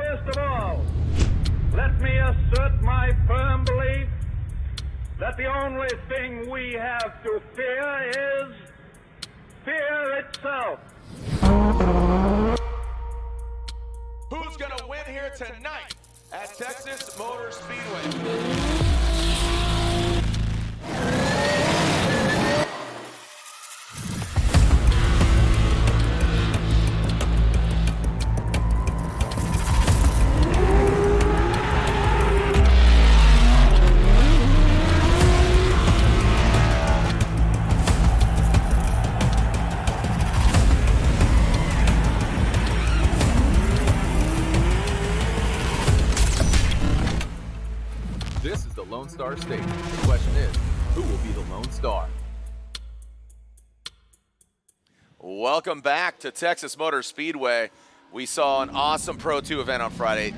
greatest of all, let me assert my firm belief that the only thing we have to fear is fear itself. Who's going to win here tonight at Texas Motor Speedway? This is the Lone Star Stage. The question is, who will be the Lone Star? Welcome back to Texas Motor Speedway. We saw an awesome Pro 2 event on Friday.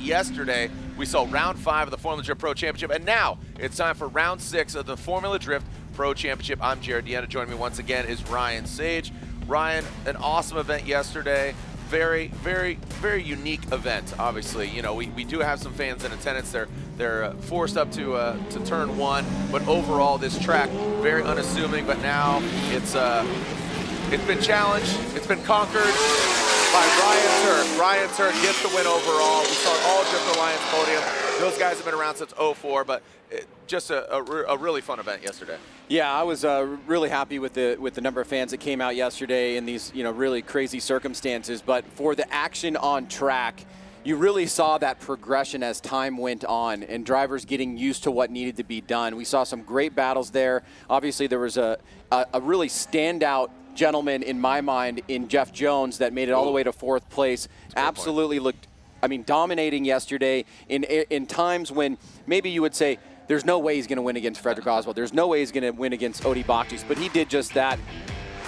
Yesterday, we saw round 5 of the Formula Drift Pro Championship, and now it's time for round 6 of the Formula Drift Pro Championship. I'm Jared Deanna. Joining me once again is Ryan Sage. Ryan, an awesome event yesterday. Very, very, very unique event, obviously. You know, we do have some fans in attendance. They're forced up to turn 1, but overall this track, very unassuming, but now it's been challenged, it's been conquered by Ryan Turk. Ryan Turk gets the win overall. We saw all Drift Alliance podium. Those guys have been around since '04, but just a really fun event yesterday. Yeah, I was really happy with the number of fans that came out yesterday in these really crazy circumstances. But for the action on track, you really saw that progression as time went on and drivers getting used to what needed to be done. We saw some great battles there. Obviously, there was a really standout gentleman in my mind in Jeff Jones that made it all the way to 4th place. Absolutely looked, dominating yesterday in times when maybe you would say, there's no way he's going to win against Frederick Oswald. There's no way he's going to win against Odi Baktis, but he did just that.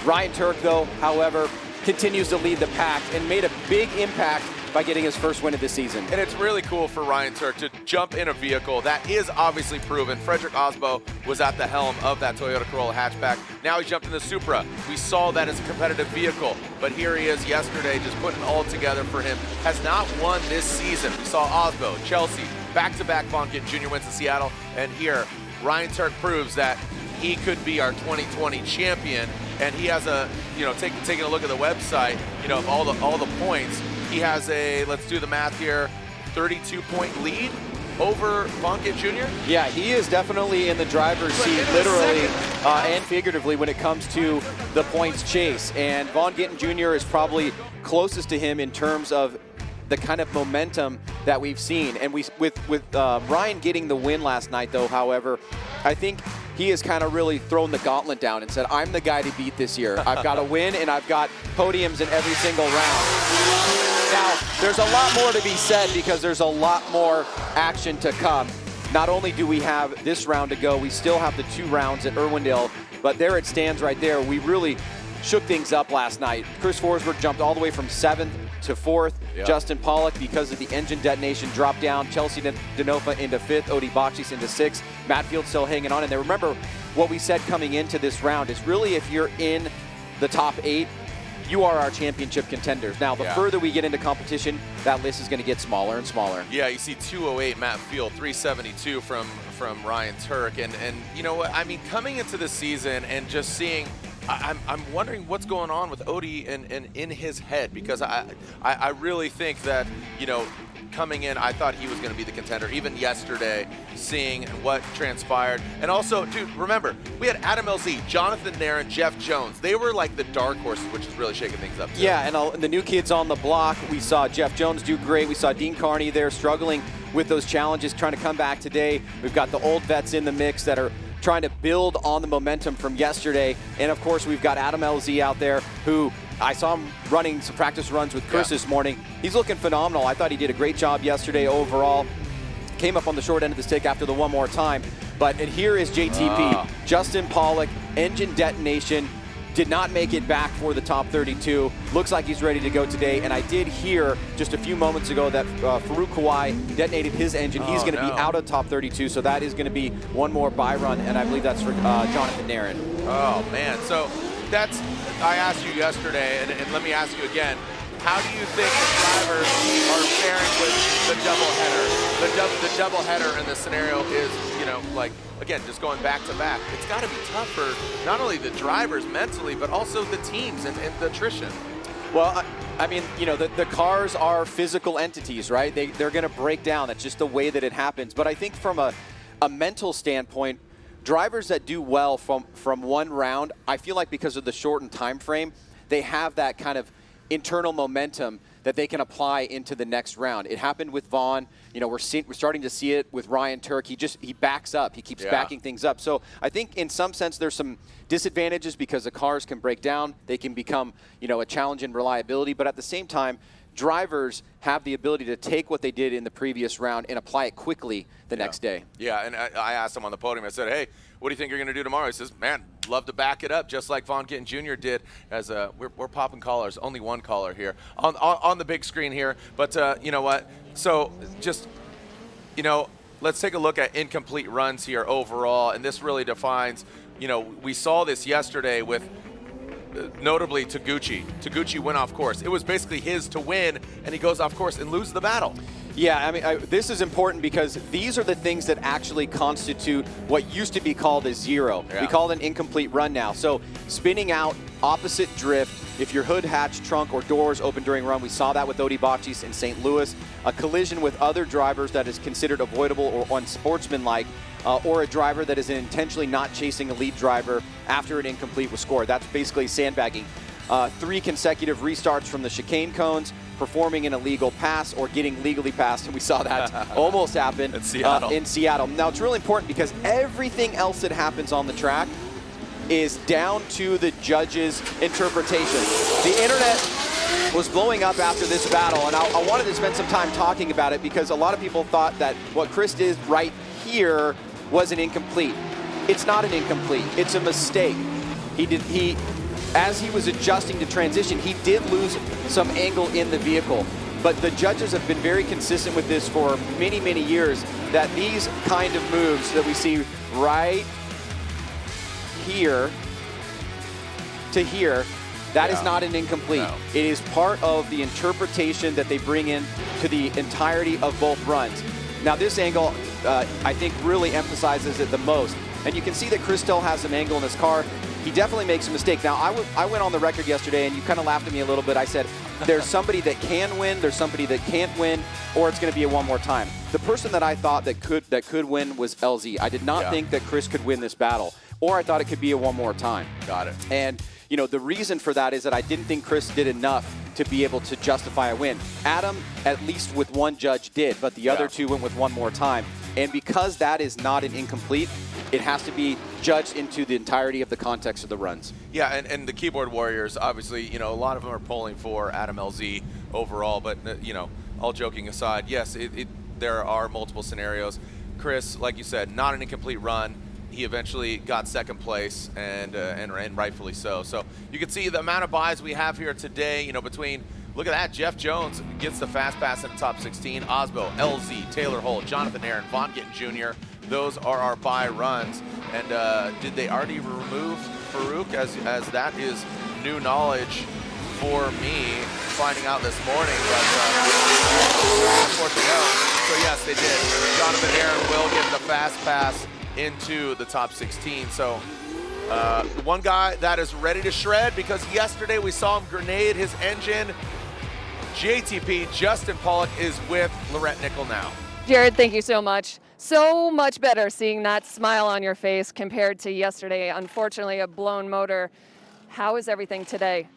Ryan Turk, though, however, continues to lead the pack and made a big impact by getting his first win of the season. And it's really cool for Ryan Turk to jump in a vehicle that is obviously proven. Frederick Oswald was at the helm of that Toyota Corolla hatchback. Now he jumped in the Supra. We saw that as a competitive vehicle, but here he is yesterday just putting it all together for him. Has not won this season. We saw Oswald, Chelsea, back-to-back Von Gittin Jr. wins in Seattle, and here Ryan Turk proves that he could be our 2020 champion. And he has a, taking a look at the website, of all the points, he has a, let's do the math here, 32-point lead over Von Gittin Jr.? Yeah, he is definitely in the driver's seat, literally and figuratively, when it comes to the points chase. And Von Gittin Jr. is probably closest to him in terms of the kind of momentum that we've seen. And with Ryan getting the win last night, though, however, I think he has kind of really thrown the gauntlet down and said, I'm the guy to beat this year. I've got to win, and I've got podiums in every single round. Now, there's a lot more to be said because there's a lot more action to come. Not only do we have this round to go, we still have the 2 rounds at Irwindale, but there it stands right there. We really shook things up last night. Chris Forsberg jumped all the way from 7th to 4th. Yep. Justin Pollock, because of the engine detonation, dropped down. Chelsea Denofa into 5th. Odi Baktis into 6th. Matt Field still hanging on in there. Remember, what we said coming into this round is really if you're in the top 8, you are our championship contenders. Now, the further we get into competition, that list is going to get smaller and smaller. Yeah, you see 208 Matt Field, 372 from Ryan Turk. And you know what? Coming into the season and just seeing, I'm wondering what's going on with Odi and in his head, because I really think that, coming in, I thought he was going to be the contender. Even yesterday, seeing what transpired. And also, dude, remember, we had Adam LZ, Jonathan Nairn, Jeff Jones. They were like the dark horses, which is really shaking things up too. Yeah, and the new kids on the block, we saw Jeff Jones do great. We saw Dean Carney there struggling with those challenges, trying to come back today. We've got the old vets in the mix that are trying to build on the momentum from yesterday. And of course, we've got Adam LZ out there, who I saw him running some practice runs with Chris this morning. He's looking phenomenal. I thought he did a great job yesterday overall. Came up on the short end of the stick after the one more time. But here is JTP. Justin Pollock, engine detonation, did not make it back for the top 32. Looks like he's ready to go today. And I did hear just a few moments ago that Farouk Kawai detonated his engine. He's going to be out of top 32, so that is going to be one more bye run, and I believe that's for Jonathan Nairn. Oh, man. So that's, I asked you yesterday, and let me ask you again. How do you think the drivers are the double header in this scenario is, you know, like, again, just going back to back. It's got to be tough for not only the drivers mentally, but also the teams and the attrition. Well, I mean, you know, the cars are physical entities, right? They're going to break down. That's just the way that it happens. But I think from a mental standpoint, drivers that do well from one round, I feel like because of the shortened time frame, they have that kind of internal momentum that they can apply into the next round. It happened with Vaughn. You know, we're starting to see it with Ryan Turk. He backs up. He keeps backing things up. So I think in some sense there's some disadvantages because the cars can break down. They can become, you know, a challenge in reliability. But at the same time, drivers have the ability to take what they did in the previous round and apply it quickly the next day. Yeah, and I asked him on the podium, I said, hey, what do you think you're going to do tomorrow? He says, man, love to back it up, just like Vaughn Gittin Jr. did. As we're popping callers, only one caller here on the big screen here. But you know what? So just, you know, let's take a look at incomplete runs here overall, and this really defines, you know, we saw this yesterday with notably Taguchi. Taguchi went off course. It was basically his to win, and he goes off course and loses the battle. Yeah, I mean, this is important because these are the things that actually constitute what used to be called a zero. Yeah. We call it an incomplete run now. So spinning out, opposite drift, if your hood, hatch, trunk, or doors open during run, we saw that with Odi Bachis in St. Louis. A collision with other drivers that is considered avoidable or unsportsmanlike, or a driver that is intentionally not chasing a lead driver after an incomplete was scored. That's basically sandbagging. 3 consecutive restarts from the chicane cones, performing an illegal pass or getting legally passed, and we saw that almost happen in Seattle. Now, it's really important because everything else that happens on the track is down to the judge's interpretation. The internet was blowing up after this battle, and I wanted to spend some time talking about it because a lot of people thought that what Chris did right here was an incomplete. It's not an incomplete. It's a mistake. As he was adjusting to transition, he did lose some angle in the vehicle. But the judges have been very consistent with this for many, many years, that these kind of moves that we see right here to here, that is not an incomplete. No. It is part of the interpretation that they bring in to the entirety of both runs. Now this angle, I think really emphasizes it the most. And you can see that Chris still has some angle in his car. He definitely makes a mistake. Now, I went on the record yesterday, and you kind of laughed at me a little bit. I said, there's somebody that can win, there's somebody that can't win, or it's going to be a one more time. The person that I thought that could win was LZ. I did not think that Chris could win this battle, or I thought it could be a one more time. Got it. And, you know, the reason for that is that I didn't think Chris did enough to be able to justify a win. Adam, at least with one judge, did, but the other two went with one more time. And because that is not an incomplete, it has to be judged into the entirety of the context of the runs. Yeah, and the keyboard warriors, obviously, you know, a lot of them are pulling for Adam LZ overall, but, you know, all joking aside, yes, there are multiple scenarios. Chris, like you said, not an incomplete run. He eventually got second place, and rightfully so. So you can see the amount of buys we have here today, you know, between, look at that, Jeff Jones gets the fast pass in the top 16, Osbo, LZ, Taylor Holt, Jonathan Aaron, Vaughn Gittin Jr., those are our buy runs. And did they already remove Farouk? As that is new knowledge for me, finding out this morning. But unfortunately, no. So yes, they did. Jonathan Aaron will get the fast pass into the top 16. So one guy that is ready to shred, because yesterday we saw him grenade his engine. JTP, Justin Pollock, is with Lorette Nickel now. Jared, thank you so much. So much better seeing that smile on your face compared to yesterday. Unfortunately, a blown motor. How is everything today?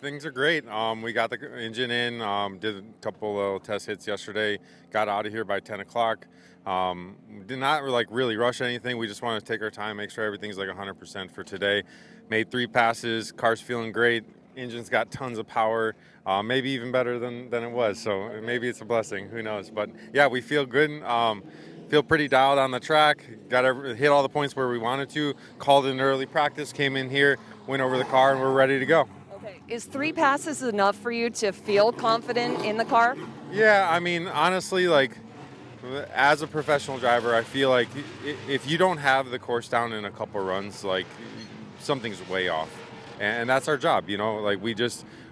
Things are great. We got the engine in, did a couple of test hits yesterday, got out of here by 10 o'clock. Did not really rush anything. We just want to take our time, make sure everything's like 100% for today. Made 3 passes, car's feeling great. Engine's got tons of power, maybe even better than it was. So maybe it's a blessing, who knows. But yeah, we feel good. Feel pretty dialed on the track. Hit all the points where we wanted to. Called in early practice, came in here, went over the car, and we're ready to go. Okay. Is 3 passes enough for you to feel confident in the car? Yeah, I mean, honestly, as a professional driver, I feel like if you don't have the course down in a couple runs, something's way off. And that's our job, you know.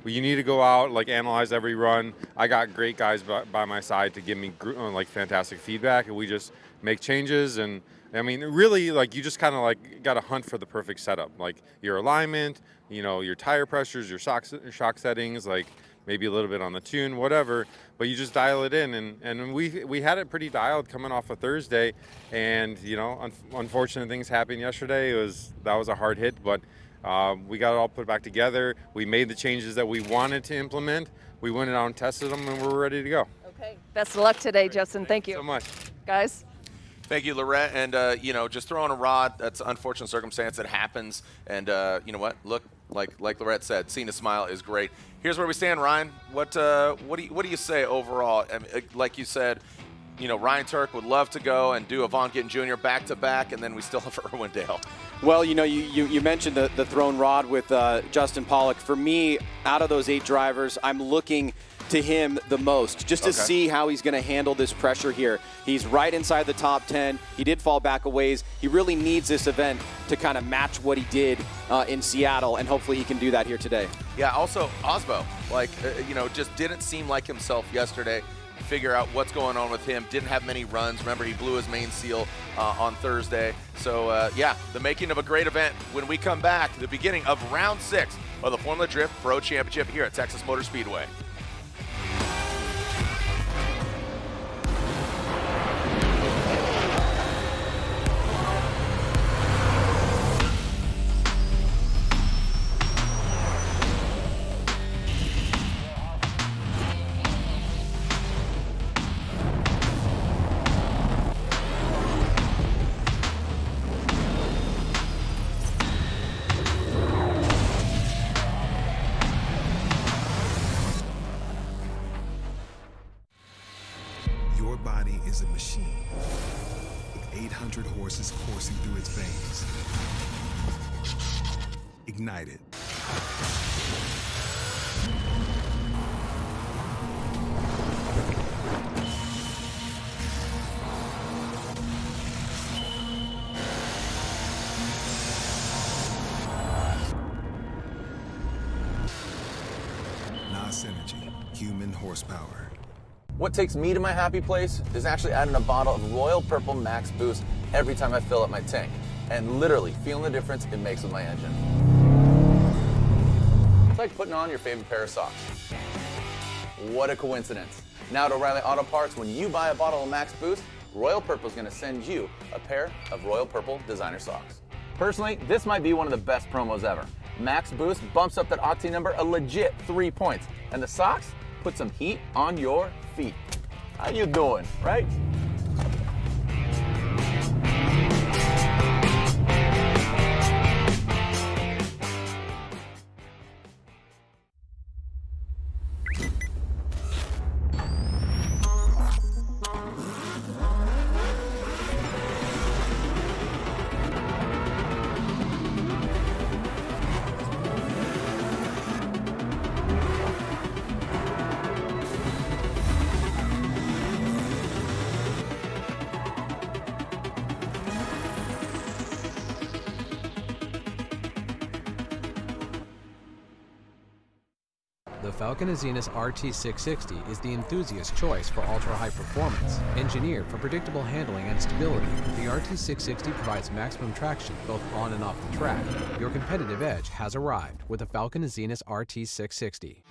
you need to go out, like analyze every run. I got great guys by my side to give me like fantastic feedback, and we just make changes. And I mean, really, like you just kind of like got to hunt for the perfect setup, like your alignment, you know, your tire pressures, your shock settings, like maybe a little bit on the tune, whatever, but you just dial it in. And we had it pretty dialed coming off of Thursday, and you know, unfortunate things happened yesterday. That was a hard hit, but we got it all put back together. We made the changes that we wanted to implement. We went out and tested them, and we're ready to go. Okay. Best of luck today, Justin. Thank you So much. guys. Thank you, Lorette. And, you know, just throwing a rod, that's an unfortunate circumstance that happens. And, you know what? Look, like Lorette said, seeing a smile is great. Here's where we stand, Ryan. What do you say overall? I mean, like you said, you know, Ryan Turk would love to go and do a Vaughn Gittin Jr. back-to-back, and then we still have Irwindale. Well, you know, you mentioned the thrown rod with Justin Pollock. For me, out of those 8 drivers, I'm looking to him the most, just to see how he's going to handle this pressure here. He's right inside the top 10. He did fall back a ways. He really needs this event to kind of match what he did in Seattle, and hopefully he can do that here today. Yeah, also, Osbo, like, you know, just didn't seem like himself yesterday. Figure out what's going on with him. Didn't have many runs. Remember, he blew his main seal on Thursday. So, yeah, the making of a great event. When we come back, the beginning of round 6 of the Formula Drift Pro Championship here at Texas Motor Speedway. Your body is a machine with 800 horses coursing through its veins. Ignite it. NOS Energy, human horsepower. What takes me to my happy place is actually adding a bottle of Royal Purple Max Boost every time I fill up my tank, and literally feeling the difference it makes with my engine. It's like putting on your favorite pair of socks. What a coincidence. Now at O'Reilly Auto Parts, when you buy a bottle of Max Boost, Royal Purple is going to send you a pair of Royal Purple designer socks. Personally, this might be one of the best promos ever. Max Boost bumps up that octane number a legit 3 points, and the socks put some heat on your feet. How you doing, right? The Falcon Azenis RT660 is the enthusiast choice for ultra-high performance. Engineered for predictable handling and stability, the RT660 provides maximum traction both on and off the track. Your competitive edge has arrived with the Falcon Azenis RT660.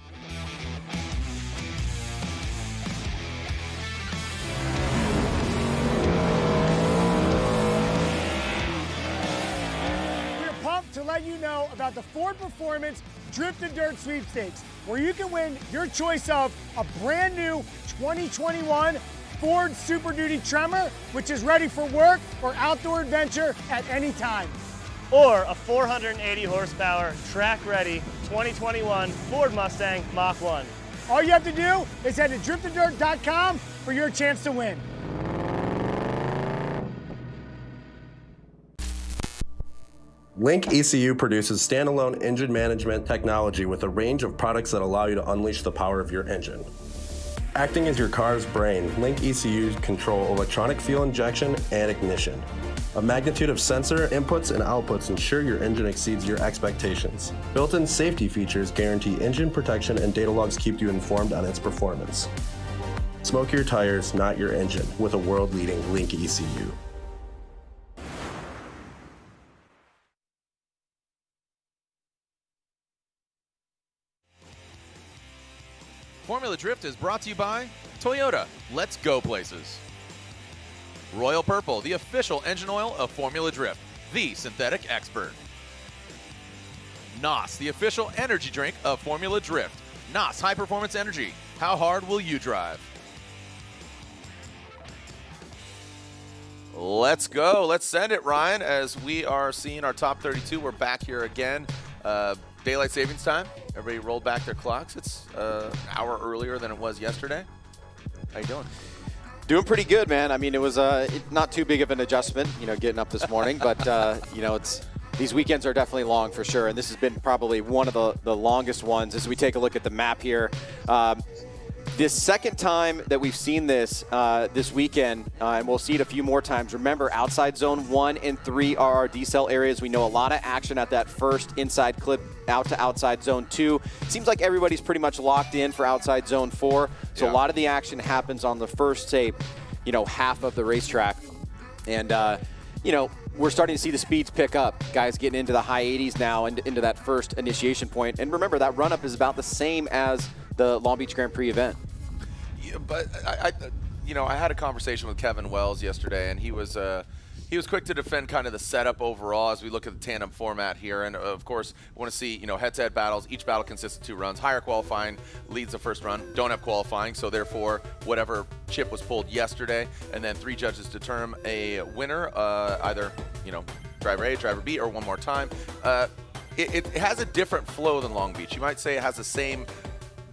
We're pumped to let you know about the Ford Performance Drift and Dirt Sweepstakes, where you can win your choice of a brand new 2021 Ford Super Duty Tremor, which is ready for work or outdoor adventure at any time. Or a 480 horsepower track-ready 2021 Ford Mustang Mach 1. All you have to do is head to driftanddirt.com for your chance to win. Link ECU produces standalone engine management technology with a range of products that allow you to unleash the power of your engine. Acting as your car's brain, Link ECUs control electronic fuel injection and ignition. A magnitude of sensor inputs and outputs ensure your engine exceeds your expectations. Built-in safety features guarantee engine protection, and data logs keep you informed on its performance. Smoke your tires, not your engine, with a world-leading Link ECU. Formula Drift is brought to you by Toyota. Let's go places. Royal Purple, the official engine oil of Formula Drift, the synthetic expert. NOS, the official energy drink of Formula Drift. NOS High Performance Energy. How hard will you drive? Let's go. Let's send it, Ryan, as we are seeing our top 32. We're back here again. Daylight savings time. Everybody rolled back their clocks. It's an hour earlier than it was yesterday. How you doing? Doing pretty good, man. I mean, it was not too big of an adjustment, getting up this morning, but these weekends are definitely long for sure, and this has been probably one of the longest ones as we take a look at the map here. This second time that we've seen this this weekend, and we'll see it a few more times. Remember, outside zone 1 and 3 are our decel areas. We know a lot of action at that first inside clip out to outside zone 2. Seems like everybody's pretty much locked in for outside zone 4. So a lot of the action happens on the first, say, half of the racetrack. And, we're starting to see the speeds pick up. Guys getting into the high 80s now and into that first initiation point. And remember, that run-up is about the same as the Long Beach Grand Prix event. Yeah, but I had a conversation with Kevin Wells yesterday, and he was quick to defend kind of the setup overall as we look at the tandem format here. And of course, we want to see head-to-head battles. Each battle consists of 2 runs. Higher qualifying leads the first run. Don't have qualifying, so therefore whatever chip was pulled yesterday, and then 3 judges determine a winner, either driver A, driver B, or one more time. It has a different flow than Long Beach. You might say it has the same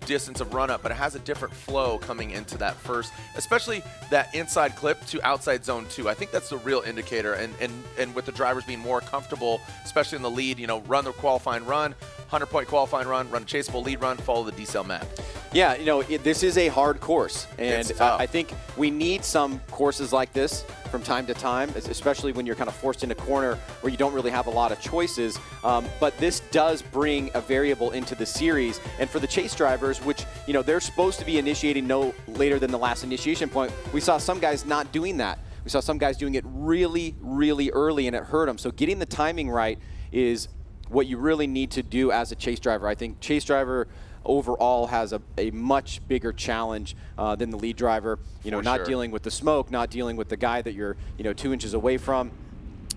distance of run up, but it has a different flow coming into that first, especially that inside clip to outside zone 2. I think that's the real indicator, and with the drivers being more comfortable, especially in the lead, run the qualifying run, 100-point qualifying run, run a chaseable lead run, follow the decel map. Yeah, this is a hard course, and I think we need some courses like this from time to time, especially when you're kind of forced in a corner where you don't really have a lot of choices. But this does bring a variable into the series, and for the chase drivers, which they're supposed to be initiating no later than the last initiation point, we saw some guys not doing that. We saw some guys doing it really, really early, and it hurt them. So getting the timing right is what you really need to do as a chase driver. I think chase driver overall has a much bigger challenge than the lead driver. Not dealing with the smoke, not dealing with the guy that you're 2 inches away from.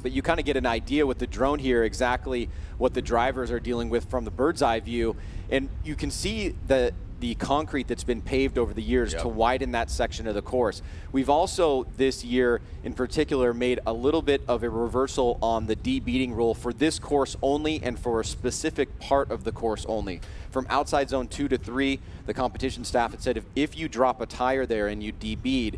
But you kind of get an idea with the drone here exactly what the drivers are dealing with from the bird's eye view, and you can see the concrete that's been paved over the years to widen that section of the course. We've also, this year in particular, made a little bit of a reversal on the debeating rule for this course only and for a specific part of the course only. From outside zone 2 to 3, the competition staff had said if you drop a tire there and you debead,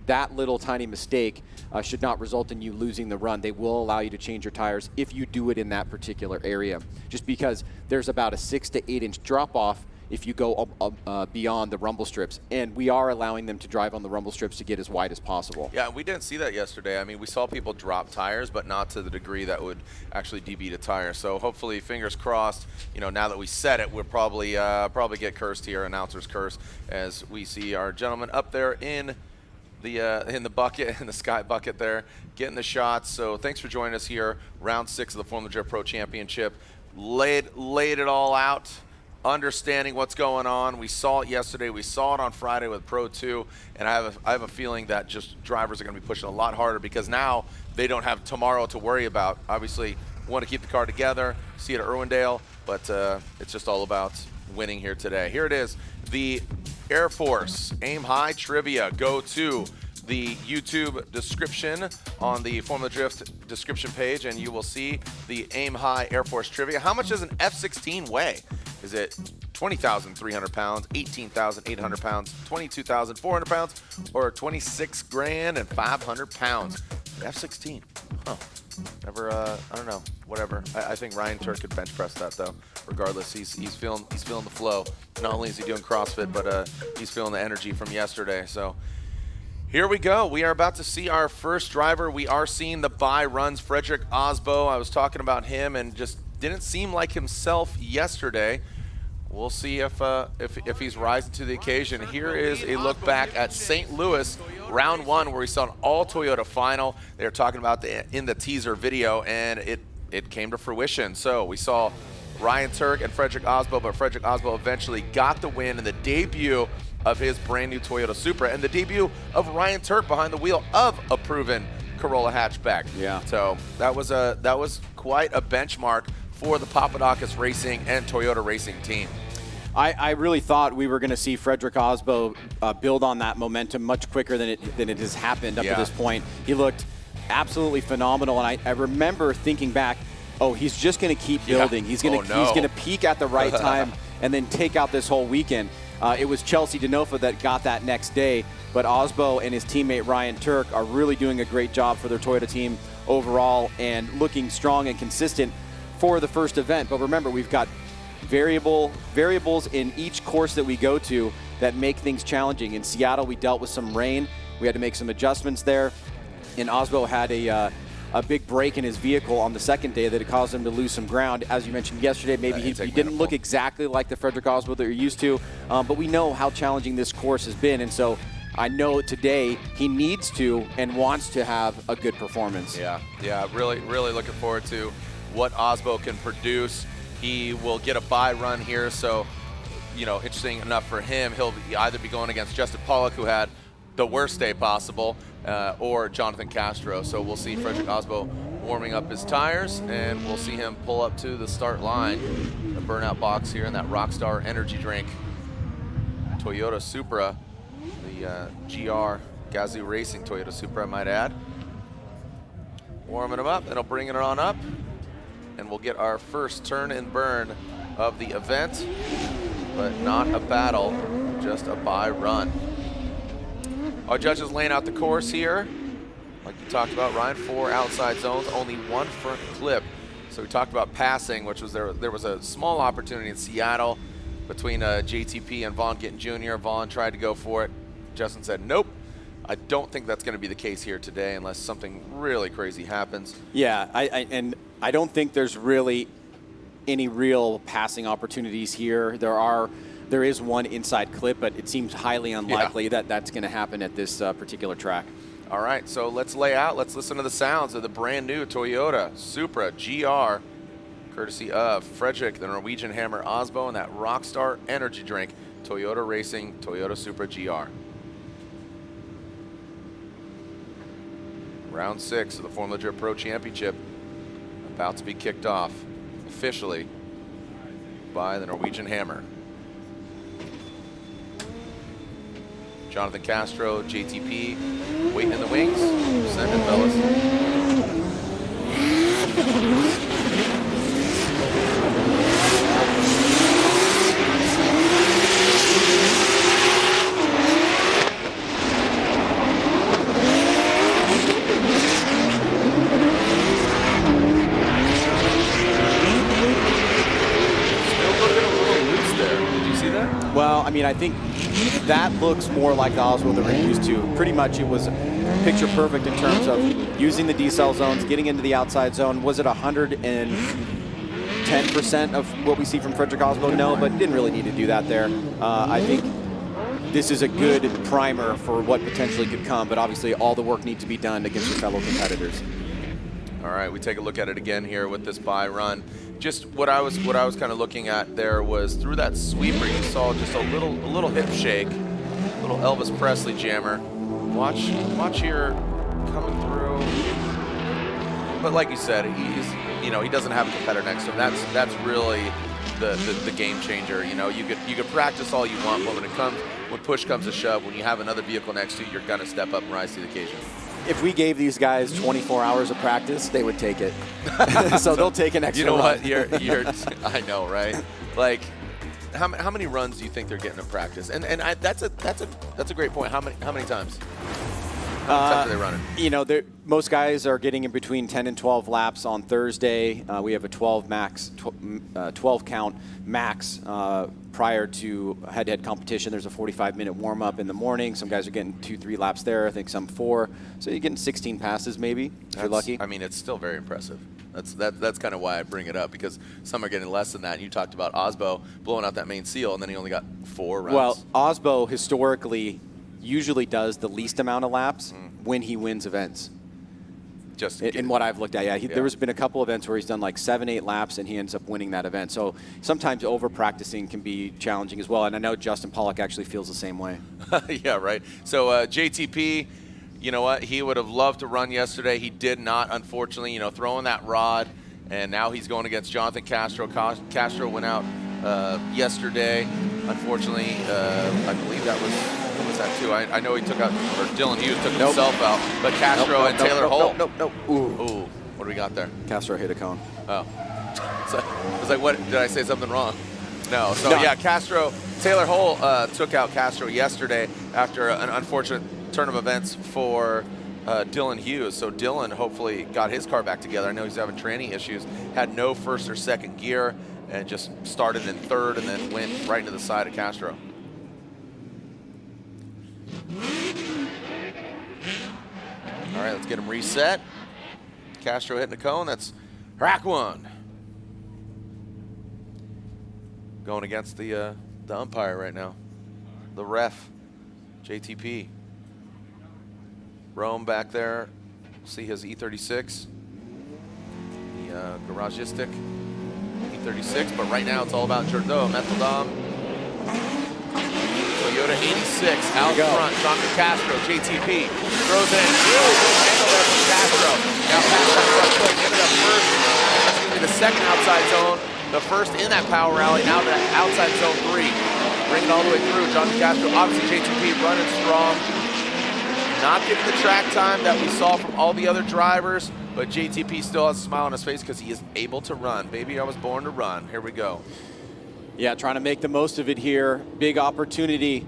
that little tiny mistake should not result in you losing the run. They will allow you to change your tires if you do it in that particular area, just because there's about a 6 to 8 inch drop off if you go beyond the rumble strips. And we are allowing them to drive on the rumble strips to get as wide as possible. Yeah, we didn't see that yesterday. I mean, we saw people drop tires, but not to the degree that would actually debeat a tire. So hopefully, fingers crossed, now that we said it, we'll probably get cursed here, announcer's curse, as we see our gentleman up there in the bucket, in the sky bucket there, getting the shots. So thanks for joining us here. Round 6 of the Formula Drift Pro Championship. Laid it all out, understanding what's going on. We saw it yesterday. We saw it on Friday with Pro 2, and I have a feeling that just drivers are going to be pushing a lot harder because now they don't have tomorrow to worry about. Obviously, want to keep the car together, see it at Irwindale, but it's just all about winning here today. Here it is, the Air Force Aim High Trivia. Go to the YouTube description on the Formula Drift description page, and you will see the Aim High Air Force Trivia. How much does an F-16 weigh? Is it 20,300 pounds, 18,800 pounds, 22,400 pounds, or 26,500 pounds? F-16. Huh. Never. I don't know. Whatever. I think Ryan Turk could bench press that though. Regardless, he's feeling the flow. Not only is he doing CrossFit, but he's feeling the energy from yesterday. So Here we go. We are about to see our first driver. We are seeing the bye runs. Frederick Osbo, I was talking about him and just didn't seem like himself yesterday. We'll see if he's rising to the occasion. Here is a look back at St. Louis, round 1, where we saw an all-Toyota final. They were talking about in the teaser video, and it came to fruition. So we saw Ryan Turk and Frederick Osbo, but Frederick Osbo eventually got the win in the debut of his brand new Toyota Supra and the debut of Ryan Turk behind the wheel of a proven Corolla hatchback. Yeah. So that was quite a benchmark for the Papadakis Racing and Toyota Racing team. I really thought we were going to see Frederick Osbo build on that momentum much quicker than it has happened up to this point. He looked absolutely phenomenal, and I remember thinking back, oh, he's just going to keep building. He's going to peak at the right time and then take out this whole weekend. It was Chelsea DeNofa that got that next day, but Osbo and his teammate Ryan Turk are really doing a great job for their Toyota team overall and looking strong and consistent for the first event. But remember, we've got variables in each course that we go to that make things challenging. In Seattle, we dealt with some rain. We had to make some adjustments there. And Osbo had a big break in his vehicle on the second day that it caused him to lose some ground. As you mentioned yesterday, maybe he didn't look exactly like the Frederick Osbo that you're used to, but we know how challenging this course has been, and so I know today he needs to and wants to have a good performance. Yeah, really looking forward to what Osbo can produce. He will get a bye run here, so, interesting enough for him, he'll either be going against Justin Pollock, who had the worst day possible, or Jonathan Castro. So we'll see Frederick Osbo warming up his tires, and we'll see him pull up to the start line, the burnout box here in that Rockstar energy drink Toyota Supra, the GR Gazoo Racing Toyota Supra, I might add. Warming him up, and he'll bring it on up, and we'll get our first turn and burn of the event, but not a battle, just a bye run. Our judges laying out the course here. Like you talked about, Ryan, 4 outside zones, only 1 front clip. So we talked about passing, which was there was a small opportunity in Seattle between JTP and Vaughn Gittin Jr. Vaughn tried to go for it. Justin said, nope. I don't think that's going to be the case here today unless something really crazy happens. Yeah, I don't think there's really any real passing opportunities here. There is one inside clip, but it seems highly unlikely that that's going to happen at this particular track. All right, so let's lay out. Let's listen to the sounds of the brand new Toyota Supra GR, courtesy of Frederick, the Norwegian Hammer Osbo, and that Rockstar energy drink, Toyota Racing Toyota Supra GR. Round 6 of the Formula Drift Pro Championship about to be kicked off officially by the Norwegian Hammer. Jonathan Castro, JTP, waiting in the wings. Send it, fellas. Still looking a little loose there. Did you see that? Well, I mean, I think that looks more like the Oswald that we're used to. Pretty much it was picture perfect in terms of using the decel zones, getting into the outside zone. Was it 110% of what we see from Frederick Oswald? No, but didn't really need to do that there. I think this is a good primer for what potentially could come, but obviously all the work needs to be done against your fellow competitors. All right, we take a look at it again here with this bye run. Just what I was kind of looking at there was through that sweeper you saw just a little hip shake, a little Elvis Presley jammer. Watch here coming through. But like you said, he doesn't have a competitor next to him. That's really the game changer. You could practice all you want, but when push comes to shove, when you have another vehicle next to you, you're gonna step up and rise to the occasion. If we gave these guys 24 hours of practice, they would take it. So they'll take an extra run. what? You're I know, right? Like, how many runs do you think they're getting in practice? And that's a great point. How many times? How many times are they running? Most guys are getting in between 10 and 12 laps on Thursday. We have a 12 count max prior to head-to-head competition. There's a 45-minute warm-up in the morning. Some guys are getting 2-3 laps there. I think some 4. So you're getting 16 passes maybe, if you're lucky. I mean, it's still very impressive. That's kind of why I bring it up, because some are getting less than that. You talked about Osbo blowing out that main seal, and then he only got 4 runs. Well, Osbo historically usually does the least amount of laps when he wins events. Just in what I've looked at, yeah. There's been a couple events where he's done like 7-8 laps and he ends up winning that event. So sometimes over-practicing can be challenging as well, and I know Justin Pollock actually feels the same way. Yeah, right. So JTP, you know what? He would have loved to run yesterday. He did not, unfortunately, you know, throwing that rod, and now he's going against Jonathan Castro. Castro went out yesterday. Unfortunately, I believe that was that too. I know he took out, or Dylan Hughes took himself out, but Castro and Taylor Holt. Nope. Ooh, what do we got there? Castro hit a cone. Oh. So, I was like, what, did I say something wrong? No. So yeah, Taylor Holt took out Castro yesterday after an unfortunate turn of events for Dylan Hughes. So Dylan hopefully got his car back together. I know he's having tranny issues, had no first or second gear, and just started in third and then went right into the side of Castro. All right, let's get him reset. Castro hitting the cone. That's rack 1. Going against the umpire right now. The ref, JTP. Rome back there. See his E36. The Garagistic E36. But right now it's all about Jordo, Methodom. Toyota 86 out front. Jonathan Castro, JTP, throws it in. Really good angle there from Castro. Now past that front foot, ended up first. That's going to be the second outside zone. The first in that power rally, now to outside zone 3. Bring it all the way through. Jonathan Castro, obviously JTP running strong. Not getting the track time that we saw from all the other drivers, but JTP still has a smile on his face because he is able to run. Baby, I was born to run. Here we go. Yeah, trying to make the most of it here. Big opportunity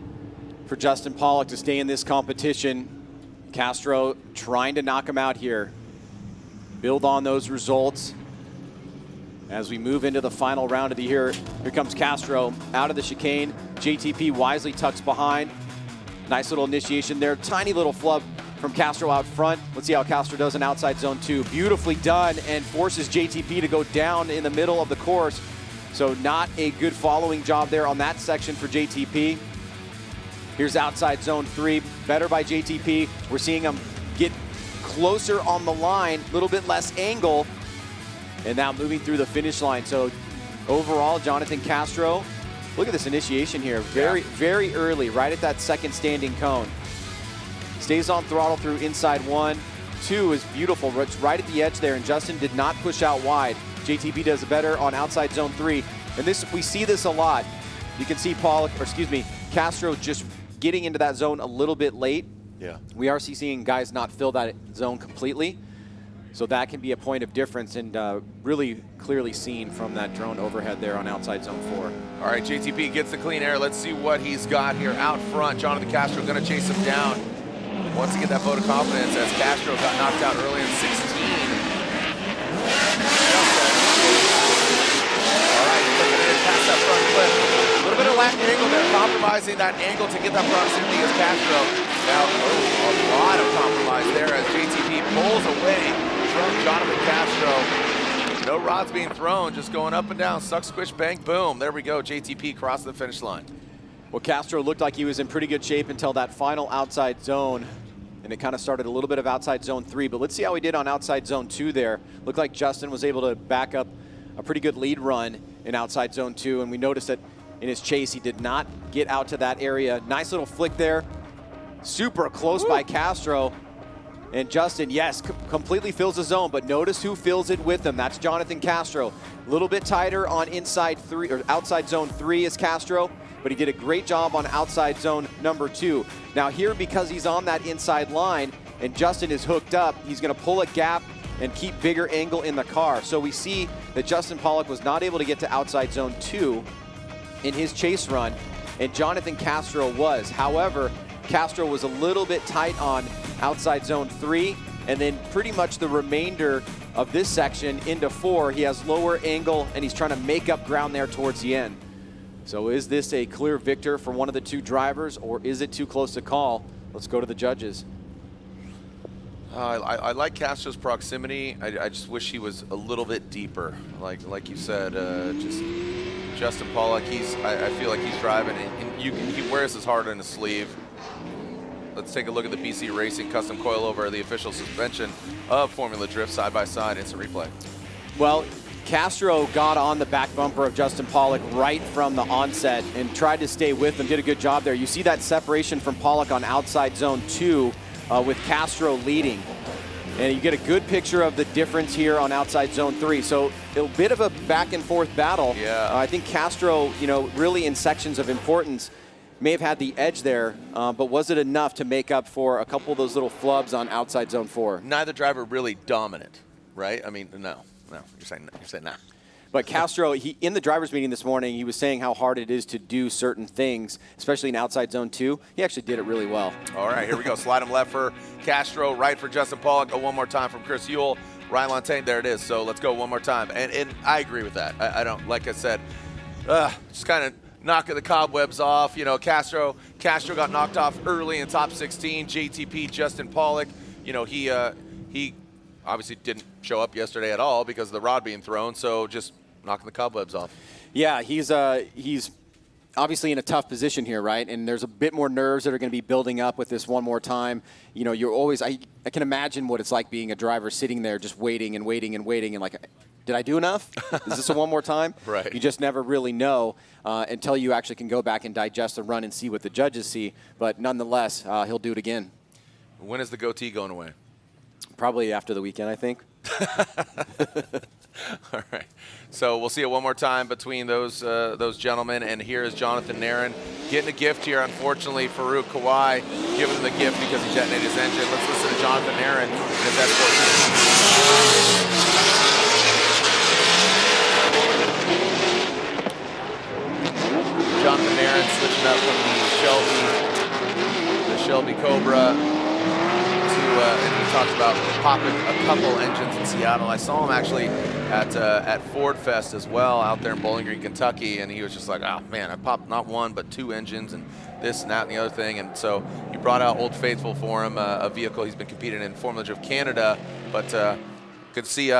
for Justin Pollock to stay in this competition. Castro trying to knock him out here. Build on those results. As we move into the final round of the year, here comes Castro out of the chicane. JTP wisely tucks behind. Nice little initiation there. Tiny little flub from Castro out front. Let's see how Castro does in outside zone 2. Beautifully done, and forces JTP to go down in the middle of the course. So not a good following job there on that section for JTP. Here's outside zone 3, better by JTP. We're seeing him get closer on the line, a little bit less angle, and now moving through the finish line. So overall, Jonathan Castro, look at this initiation here. Very early, right at that second standing cone. Stays on throttle through inside 1. 2 is beautiful. It's right at the edge there, and Justin did not push out wide. JTP does better on outside zone 3. And this, we see this a lot. You can see Castro just getting into that zone a little bit late. Yeah. We are seeing guys not fill that zone completely. So that can be a point of difference, and really clearly seen from that drone overhead there on outside zone 4. All right, JTP gets the clean air. Let's see what he's got here out front. Jonathan Castro going to chase him down. Once he get that vote of confidence, as Castro got knocked out early in 16. All right, looking at it past that front flip. A little bit of lack of angle there, compromising that angle to get that proximity as Castro. Now, a lot of compromise there as JTP pulls away from Jonathan Castro. No rods being thrown, just going up and down. Suck, squish, bang, boom. There we go. JTP crossed the finish line. Well, Castro looked like he was in pretty good shape until that final outside zone. And it kind of started a little bit of outside zone 3. But let's see how he did on outside zone 2 there. Looked like Justin was able to back up a pretty good lead run in outside zone 2. And we noticed that in his chase, he did not get out to that area. Nice little flick there. Super close by Castro. And Justin, yes, completely fills the zone, but notice who fills it with him. That's Jonathan Castro. A little bit tighter on inside 3 or outside zone 3 is Castro, but he did a great job on outside zone number 2. Now here, because he's on that inside line and Justin is hooked up, he's going to pull a gap and keep bigger angle in the car. So we see that Justin Pollock was not able to get to outside zone 2 in his chase run, and Jonathan Castro was. However, Castro was a little bit tight on outside zone 3, and then pretty much the remainder of this section into 4, he has lower angle and he's trying to make up ground there towards the end. So is this a clear victor for one of the two drivers, or is it too close to call? Let's go to the judges. I like Castro's proximity. I just wish he was a little bit deeper. Like you said, just Justin Pollock. I feel like he's driving, and he wears his heart on his sleeve. Let's take a look at the BC Racing custom coilover, the official suspension of Formula Drift side by side. Instant replay. Well, Castro got on the back bumper of Justin Pollock right from the onset and tried to stay with him. Did a good job there. You see that separation from Pollock on outside zone 2 with Castro leading. And you get a good picture of the difference here on outside zone 3. So a bit of a back and forth battle. Yeah. I think Castro, really in sections of importance, may have had the edge there, but was it enough to make up for a couple of those little flubs on outside zone 4? Neither driver really dominant, right? I mean, no, you're saying nah. But Castro, in the driver's meeting this morning, he was saying how hard it is to do certain things, especially in outside zone 2. He actually did it really well. All right, here we go. Slide him left for Castro, right for Justin Pollock. Go one more time from Chris Ewell. Ryan Lantagne, there it is. So let's go one more time. And I agree with that. I don't, like I said, just kind of knocking the cobwebs off. Castro got knocked off early in top 16. JTP, Justin Pollock, he obviously didn't show up yesterday at all because of the rod being thrown. So just knocking the cobwebs off. Yeah, he's obviously in a tough position here, right? And there's a bit more nerves that are going to be building up with this one more time. You're always, I can imagine what it's like being a driver sitting there just waiting and waiting and waiting and like, did I do enough? Is this a one more time? Right. You just never really know until you actually can go back and digest the run and see what the judges see. But nonetheless, he'll do it again. When is the goatee going away? Probably after the weekend, I think. All right. So we'll see it one more time between those gentlemen. And here is Jonathan Nairn getting a gift here. Unfortunately, Farouk Kawai giving him the gift because he detonated his engine. Let's listen to Jonathan Nairn and his S14. Jonathan Nairn switching up from the Shelby Cobra to, and he talked about popping a couple engines in Seattle. I saw him actually at Ford Fest as well out there in Bowling Green, Kentucky, and he was just like, oh man, I popped not one but two engines and this and that and the other thing. And so he brought out Old Faithful for him, a vehicle he's been competing in Formula Drift Canada, but could see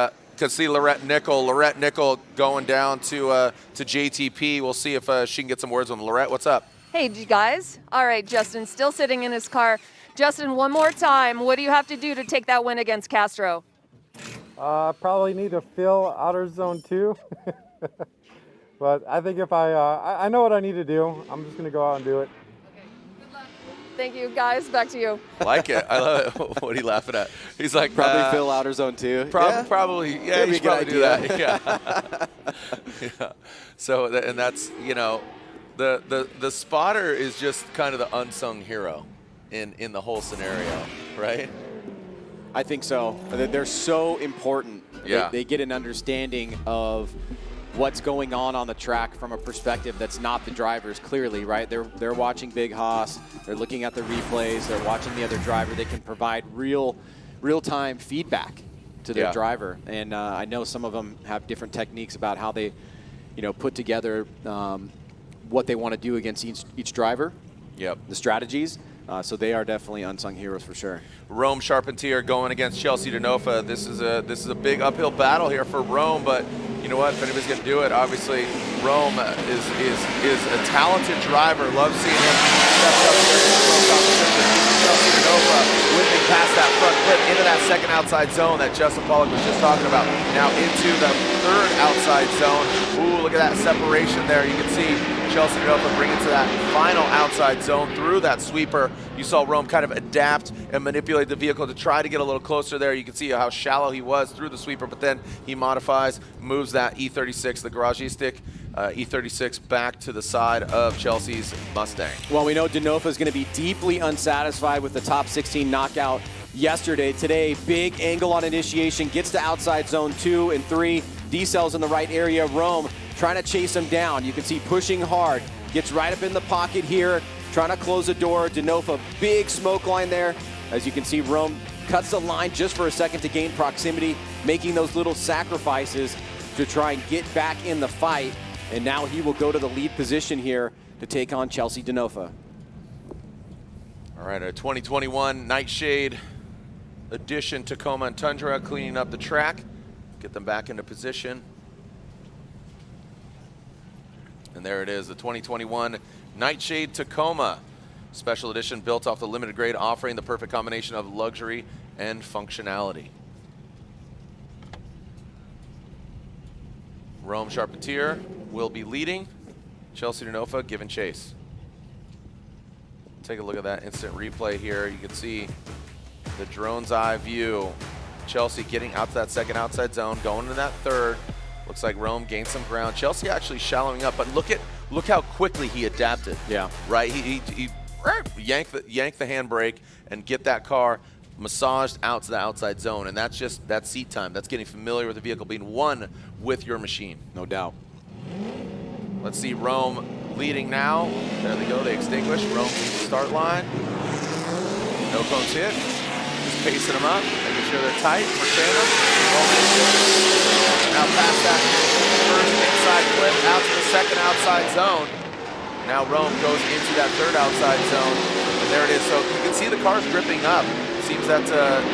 Lorette Nickel going down to JTP. We'll see if she can get some words with him. Lorette, what's up? Hey, guys. All right, Justin, still sitting in his car. Justin, one more time. What do you have to do to take that win against Castro? Probably need to fill outer zone 2. But I think if I know what I need to do, I'm just going to go out and do it. Okay, good luck. Thank you, guys. Back to you. I like it. I love it. What are you laughing at? He's like, probably fill outer zone 2. Probably, yeah, he should probably do that. Yeah. Yeah. So, and that's, the spotter is just kind of the unsung hero in the whole scenario, right? I think so. They're so important. Yeah. They get an understanding of what's going on the track from a perspective that's not the drivers, clearly, right? They're watching Big Haas. They're looking at the replays. They're watching the other driver. They can provide real-time feedback to their driver. And I know some of them have different techniques about how they, put together what they want to do against each driver. Yep. The strategies. So they are definitely unsung heroes for sure. Rome Charpentier going against Chelsea Denofa. This is a big uphill battle here for Rome, but you know what? If anybody's going to do it, obviously Rome is a talented driver. Love seeing him step up here. Chelsea Denofa whipping past that front clip into that second outside zone that Justin Pollock was just talking about. Now into the third outside zone. Ooh, look at that separation there. You can see Chelsea Denofa bring it to that final outside zone through that sweeper. You saw Rome kind of adapt and manipulate the vehicle to try to get a little closer there. You can see how shallow he was through the sweeper, but then he modifies, moves that E36, the garagistic E36 back to the side of Chelsea's Mustang. Well, we know Denofa is going to be deeply unsatisfied with the top 16 knockout yesterday. Today, big angle on initiation, gets to outside zone 2 and 3, decels in the right area. Rome trying to chase him down. You can see pushing hard, gets right up in the pocket here, trying to close the door. Denofa, big smoke line there. As you can see, Rome cuts the line just for a second to gain proximity, making those little sacrifices to try and get back in the fight. And now he will go to the lead position here to take on Chelsea DeNofa. All right, a 2021 Nightshade Edition Tacoma and Tundra cleaning up the track, get them back into position. And there it is, the 2021 Nightshade Tacoma Special Edition, built off the limited grade, offering the perfect combination of luxury and functionality. Rome Charpentier will be leading. Chelsea DeNofa giving chase. Take a look at that instant replay here. You can see the drone's eye view. Chelsea getting out to that second outside zone, going to that third. Looks like Rome gained some ground. Chelsea actually shallowing up, but look how quickly he adapted. Yeah. Right. He yank the handbrake and get that car massaged out to the outside zone, and that's just that seat time. That's getting familiar with the vehicle, being one with your machine. No doubt. Let's see Rome leading now. There they go. They extinguish. Rome start line. No cones hit. Just pacing them up, making sure they're tight for tandem. Now past that first inside clip out to the second outside zone. Now Rome goes into that third outside zone, and there it is. So you can see the cars gripping up. Seems that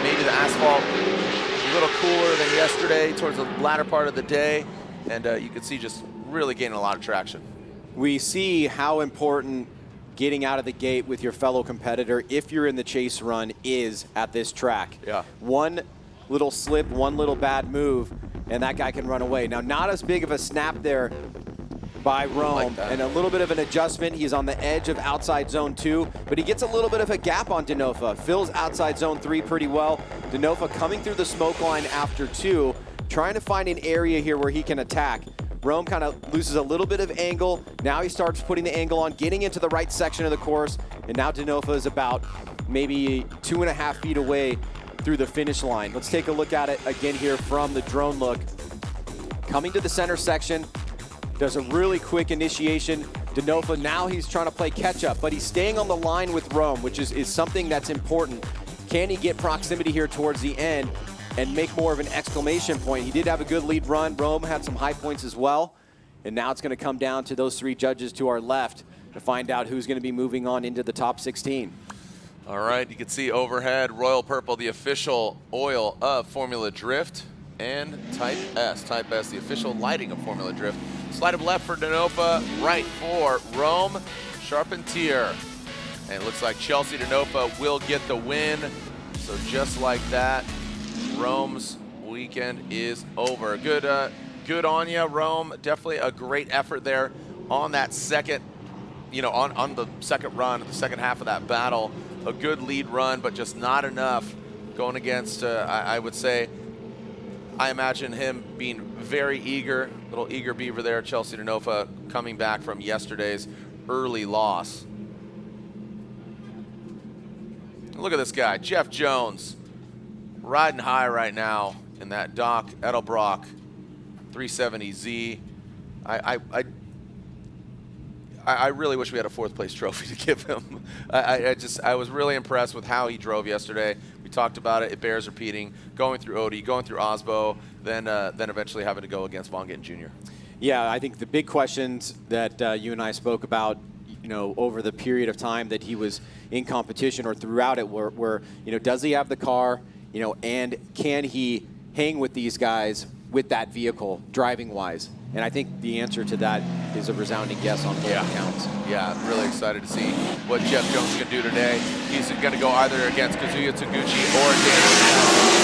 maybe the asphalt a little cooler than yesterday towards the latter part of the day, and you can see just really gaining a lot of traction. We see how important getting out of the gate with your fellow competitor, if you're in the chase run, is at this track. Yeah. One little slip, one little bad move, and that guy can run away. Now, not as big of a snap there by Rome, and a little bit of an adjustment. He's on the edge of outside zone 2, but he gets a little bit of a gap on DeNofa. Fills outside zone 3 pretty well. DeNofa coming through the smoke line after 2, trying to find an area here where he can attack. Rome kind of loses a little bit of angle. Now he starts putting the angle on, getting into the right section of the course, and now DeNofa is about maybe 2.5 feet away through the finish line. Let's take a look at it again here from the drone look. Coming to the center section, does a really quick initiation. DeNofa, now he's trying to play catch up, but he's staying on the line with Rome, which is something that's important. Can he get proximity here towards the end and make more of an exclamation point? He did have a good lead run. Rome had some high points as well. And now it's going to come down to those 3 judges to our left to find out who's going to be moving on into the top 16. All right, you can see overhead, Royal Purple, the official oil of Formula Drift, and Type S. Type S, the official lighting of Formula Drift. Slide of left for DeNofa, right for Rome Charpentier. And it looks like Chelsea DeNofa will get the win. So just like that, Rome's weekend is over. Good on you, Rome. Definitely a great effort there on that second, on the second run, the second half of that battle. A good lead run, but just not enough going against, I would say, I imagine him being very eager, little eager beaver there. Chelsea DeNofa coming back from yesterday's early loss. Look at this guy, Jeff Jones, riding high right now in that Doc Edelbrock 370Z. I really wish we had a 4th place trophy to give him. I was really impressed with how he drove yesterday. We talked about it. It bears repeating. Going through Odie, going through Osbo, then eventually having to go against Von Gittin Jr. Yeah, I think the big questions that you and I spoke about, over the period of time that he was in competition or throughout it were does he have the car, and can he hang with these guys with that vehicle driving-wise? And I think the answer to that is a resounding yes on both accounts. Yeah, really excited to see what Jeff Jones can do today. He's going to go either against Kazuya Taguchi or Dan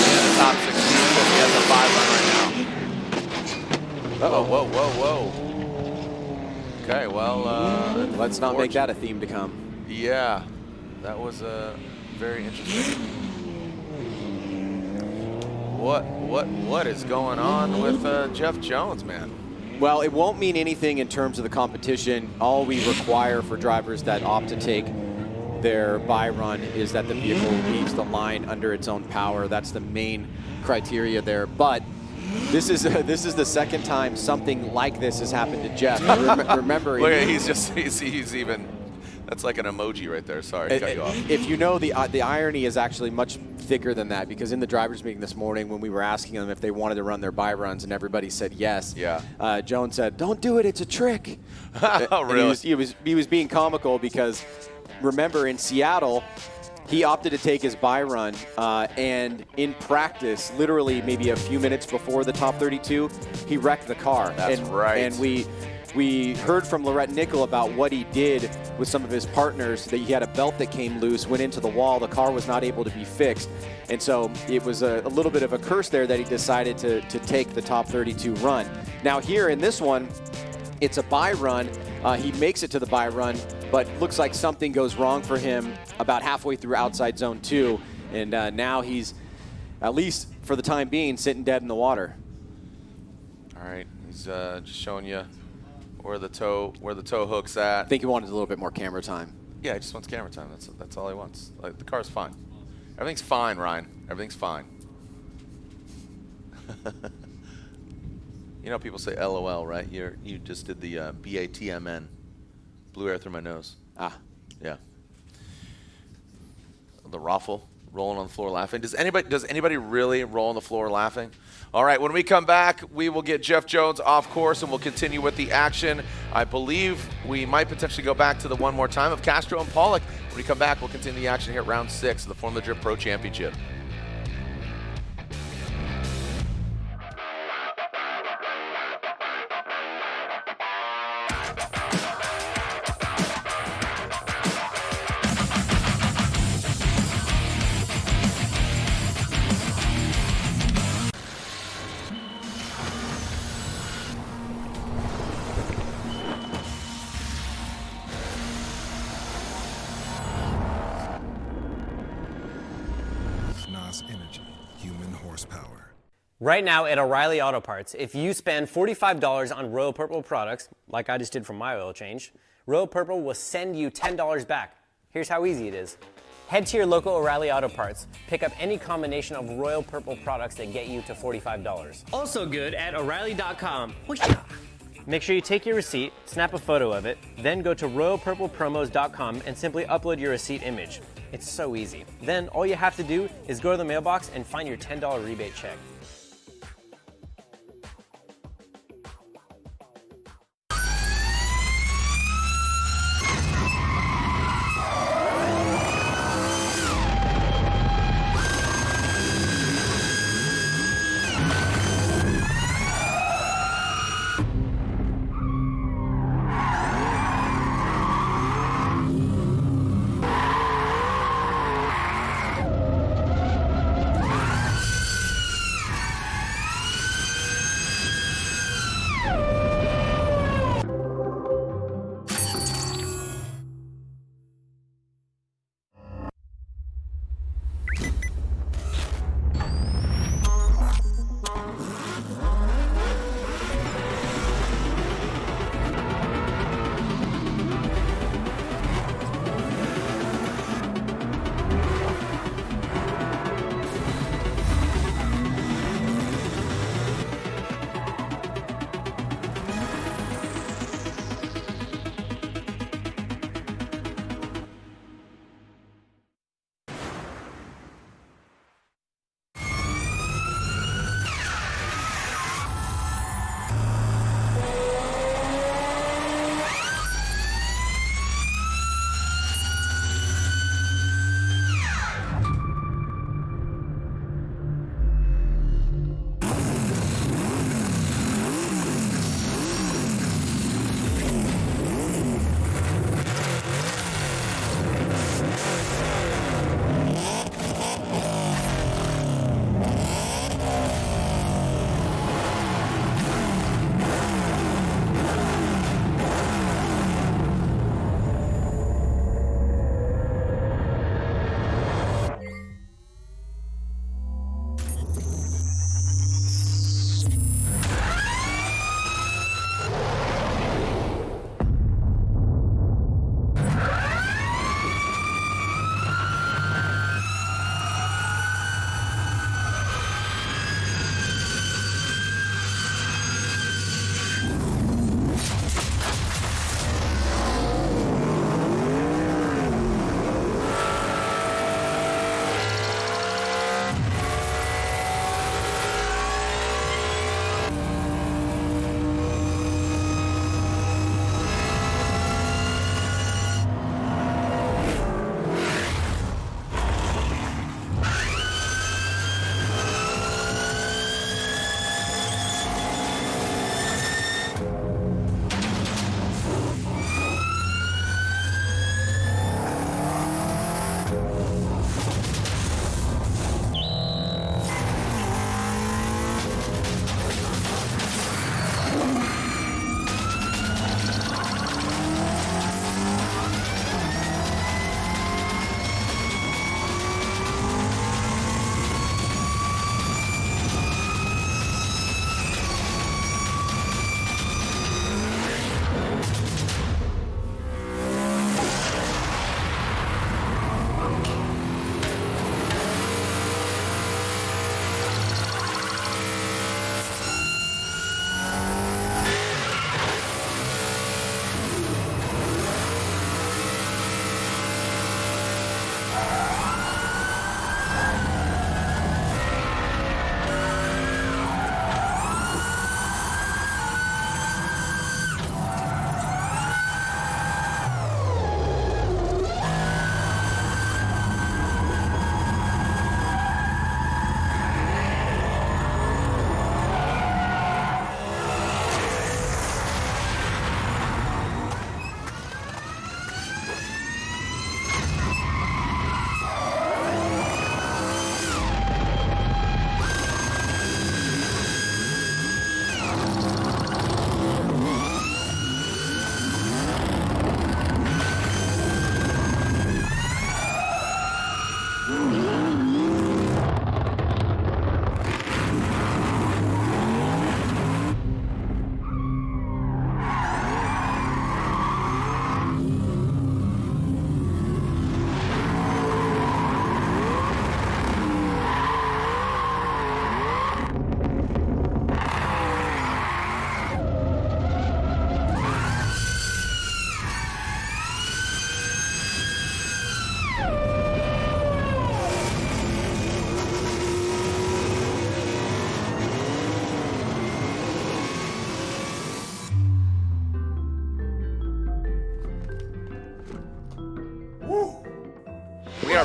in the top 16 because he has a 5 run right now. Whoa. Okay, well, let's not make that a theme to come. Yeah, that was very interesting. What is going on with Jeff Jones, man? Well, it won't mean anything in terms of the competition. All we require for drivers that opt to take their buy run is that the vehicle leaves the line under its own power. That's the main criteria there. But this is the second time something like this has happened to Jeff. Remember, look at, he's That's like an emoji right there. Sorry to cut you off. If you know, the irony is actually much thicker than that, because in the drivers' meeting this morning, when we were asking them if they wanted to run their buy runs and everybody said yes, Jones said, "Don't do it, it's a trick." Oh, really? He was being comical because, remember, in Seattle, he opted to take his buy run, and in practice, literally maybe a few minutes before the top 32, he wrecked the car. That's right. And we heard from Lorette Nickel about what he did with some of his partners, that he had a belt that came loose, went into the wall, the car was not able to be fixed. And so it was a little bit of a curse there that he decided to take the top 32 run. Now here in this one, it's a buy run. He makes it to the buy run, but looks like something goes wrong for him about halfway through outside zone 2. And now he's, at least for the time being, sitting dead in the water. All right, he's just showing you where the toe hook's at. I think he wanted a little bit more camera time. Yeah, he just wants camera time. That's all he wants. Like, the car's fine. Everything's fine, Ryan. Everything's fine. You know, people say LOL, right? You just did the BATMN. Blew air through my nose. Ah. Yeah. The raffle, rolling on the floor laughing. Does anybody really roll on the floor laughing? All right, when we come back, we will get Jeff Jones off course and we'll continue with the action. I believe we might potentially go back to the one more time of Castro and Pollock. When we come back, we'll continue the action here at round 6 of the Formula Drift Pro Championship. Energy, human horsepower. Right now at O'Reilly Auto Parts, if you spend $45 on Royal Purple products, like I just did for my oil change, Royal Purple will send you $10 back. Here's how easy it is. Head to your local O'Reilly Auto Parts, pick up any combination of Royal Purple products that get you to $45. Also good at O'Reilly.com. Make sure you take your receipt, snap a photo of it, then go to RoyalPurplePromos.com and simply upload your receipt image. It's so easy. Then all you have to do is go to the mailbox and find your $10 rebate check.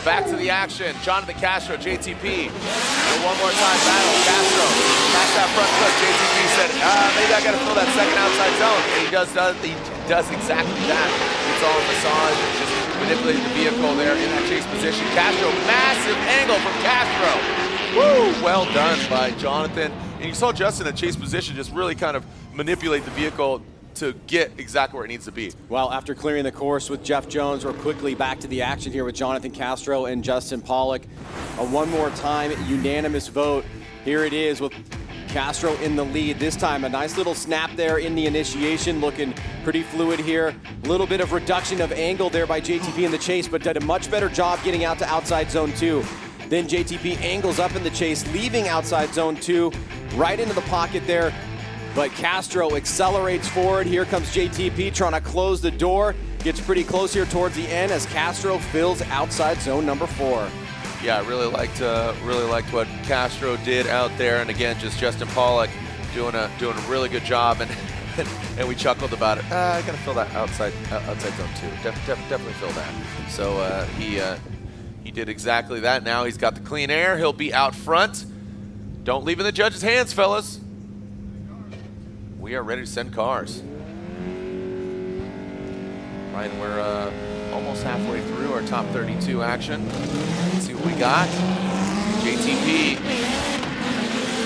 back to the action. Jonathan Castro, JTP. One more time battle. Castro past that front foot. JTP said, maybe I got to fill that second outside zone. And he does exactly that. It's all massage, just manipulating the vehicle there in that chase position. Castro, massive angle from Castro. Woo! Well done by Jonathan. And you saw Justin in chase position just really kind of manipulate the vehicle to get exactly where it needs to be. Well, after clearing the course with Jeff Jones, we're quickly back to the action here with Jonathan Castro and Justin Pollock. A one more time unanimous vote. Here it is with Castro in the lead. This time a nice little snap there in the initiation, looking pretty fluid here. A little bit of reduction of angle there by JTP in the chase, but did a much better job getting out to outside zone 2. Then JTP angles up in the chase, leaving outside zone 2, right into the pocket there. But Castro accelerates forward. Here comes JTP trying to close the door. Gets pretty close here towards the end as Castro fills outside zone number 4. Yeah, I really liked what Castro did out there, and again, just Justin Pollock doing a really good job, and we chuckled about it. I gotta fill that outside zone 2. Definitely fill that. So he did exactly that. Now he's got the clean air. He'll be out front. Don't leave in the judges' hands, fellas. We are ready to send cars. Right, we're almost halfway through our top 32 action. Let's see what we got. JTP,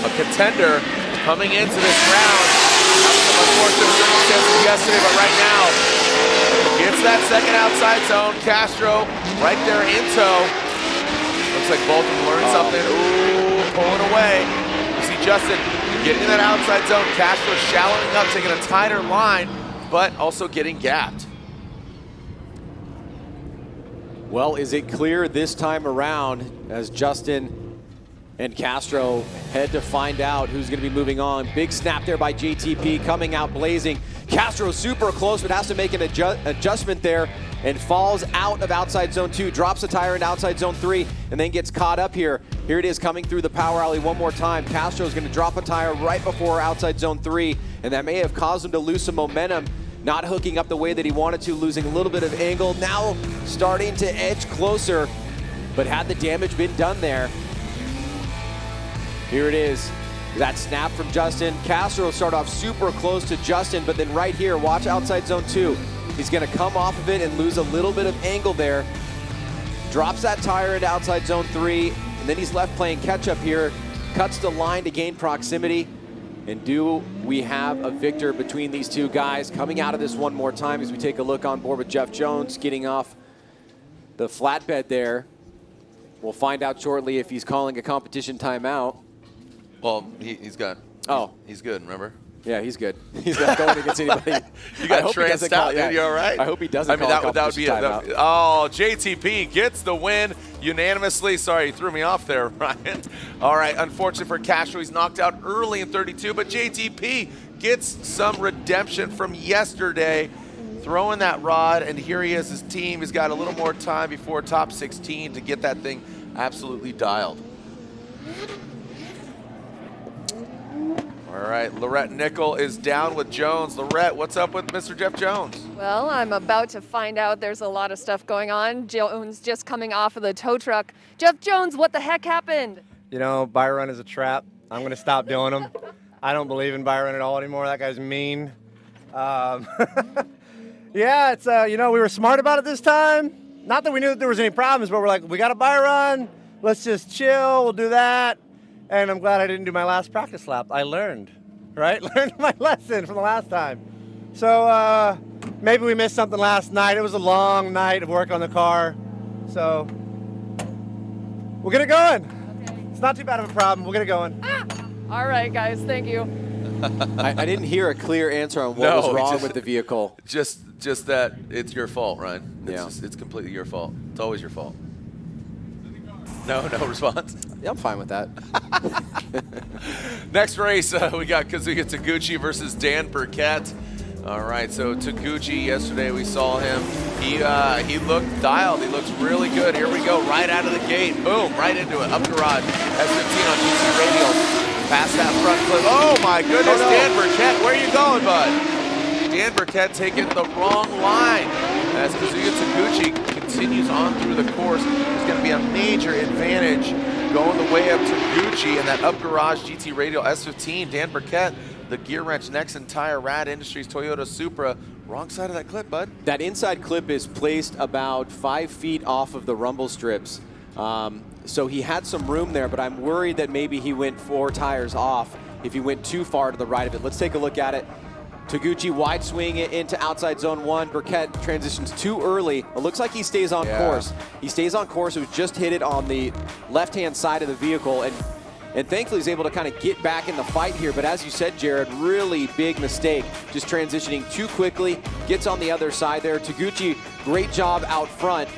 a contender coming into this round. Some unfortunate circumstances yesterday, but right now, gets that second outside zone. Castro right there in tow. Looks like both of them learned something. Ooh, pulling away. You see Justin getting in that outside zone. Castro shallowing up, taking a tighter line, but also getting gapped. Well, is it clear this time around as Justin and Castro head to find out who's going to be moving on? Big snap there by JTP, coming out blazing. Castro super close, but has to make an adjustment there and falls out of outside zone 2, drops the tire into outside zone 3, and then gets caught up here. Here it is coming through the power alley one more time. Castro's going to drop a tire right before outside zone 3, and that may have caused him to lose some momentum. Not hooking up the way that he wanted to, losing a little bit of angle. Now starting to edge closer, but had the damage been done there? Here it is, that snap from Justin. Castro will start off super close to Justin, but then right here, watch outside zone 2. He's gonna come off of it and lose a little bit of angle there. Drops that tire into outside zone 3, and then he's left playing catch up here. Cuts the line to gain proximity. And do we have a victor between these two guys? Coming out of this one more time as we take a look on board with Jeff Jones, getting off the flatbed there. We'll find out shortly if he's calling a competition timeout. Well, he's got. Oh. He's good, remember? Yeah, he's good. He's not going against anybody. You got tranced out, dude. You all right? I hope he doesn't call a competition timeout. Oh, JTP gets the win unanimously. Sorry, you threw me off there, Ryan. All right, unfortunate for Castro. He's knocked out early in 32, but JTP gets some redemption from yesterday, throwing that rod, and here he is, his team. He's got a little more time before top 16 to get that thing absolutely dialed. All right, Lorette Nickel is down with Jones. Lorette, what's up with Mr. Jeff Jones? Well, I'm about to find out. There's a lot of stuff going on. Jones just coming off of the tow truck. Jeff Jones, what the heck happened? You know, Byron is a trap. I'm going to stop doing them. I don't believe in Byron at all anymore. That guy's mean. Yeah, it's, you know, we were smart about it this time. Not that we knew that there was any problems, but we're like, we got a Byron. Let's just chill. We'll do that. And I'm glad I didn't do my last practice lap. I learned, right? Learned my lesson from the last time. So maybe we missed something last night. It was a long night of work on the car. So we'll get it going. Okay. It's not too bad of a problem. We'll get it going. All right, guys. Thank you. I didn't hear a clear answer on what was wrong with the vehicle. Just that it's your fault, Ryan. Yeah. It's completely your fault. It's always your fault. No response? Yeah, I'm fine with that. Next race, we got Kazuya Taguchi versus Dan Burkett. All right, so Taguchi, yesterday we saw him. He looked dialed. He looks really good. Here we go, right out of the gate. Boom, right into it. Up garage. S15 on GC Radial. Past that front clip. Oh, my goodness, Dan Burkett. Where are you going, bud? Dan Burkett taking the wrong line as Kazuya Taguchi continues on through the course. There's going to be a major advantage going the way of Taguchi in that up garage GT Radial S15. Dan Burkett, the Gear Wrench Nexen Tire Rad Industries Toyota Supra. Wrong side of that clip, bud. That inside clip is placed about 5 feet off of the rumble strips. So he had some room there, but I'm worried that maybe he went 4 tires off if he went too far to the right of it. Let's take a look at it. Taguchi wide swing it into outside zone 1. Burkett transitions too early. It looks like he stays on course. He stays on course. It was just hit it on the left-hand side of the vehicle, and thankfully he's able to kind of get back in the fight here. But as you said, Jared, really big mistake. Just transitioning too quickly. Gets on the other side there. Taguchi, great job out front.